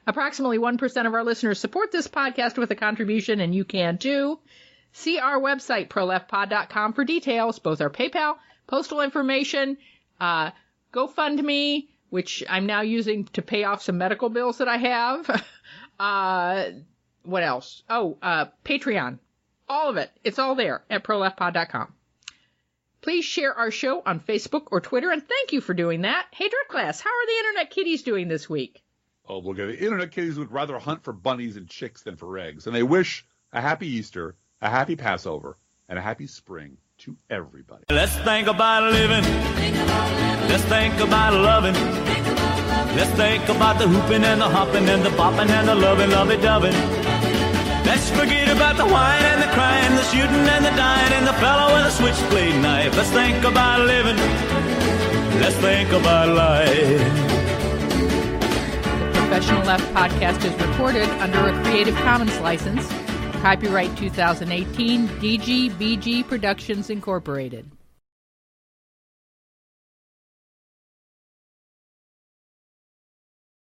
Approximately 1% of our listeners support this podcast with a contribution, and you can too. See our website, proleftpod.com, for details, both our PayPal, postal information, GoFundMe, which I'm now using to pay off some medical bills that I have. What else? Patreon. All of it. It's all there at proleftpod.com. Please share our show on Facebook or Twitter, and thank you for doing that. Hey, Driftglass, how are the Internet Kitties doing this week? Oh, look, the Internet Kitties would rather hunt for bunnies and chicks than for eggs, and they wish a happy Easter, a happy Passover, and a happy spring to everybody. Let's think about living. Let's think about loving. Let's think about the hooping and the hopping and the bopping and the loving, lovey-dovey. Let's forget about the wine and the crying, the shooting and the dying, and the fellow with a switchblade knife. Let's think about living. Let's think about life. Professional Left podcast is recorded under a Creative Commons license. Copyright 2018, DGBG Productions Incorporated.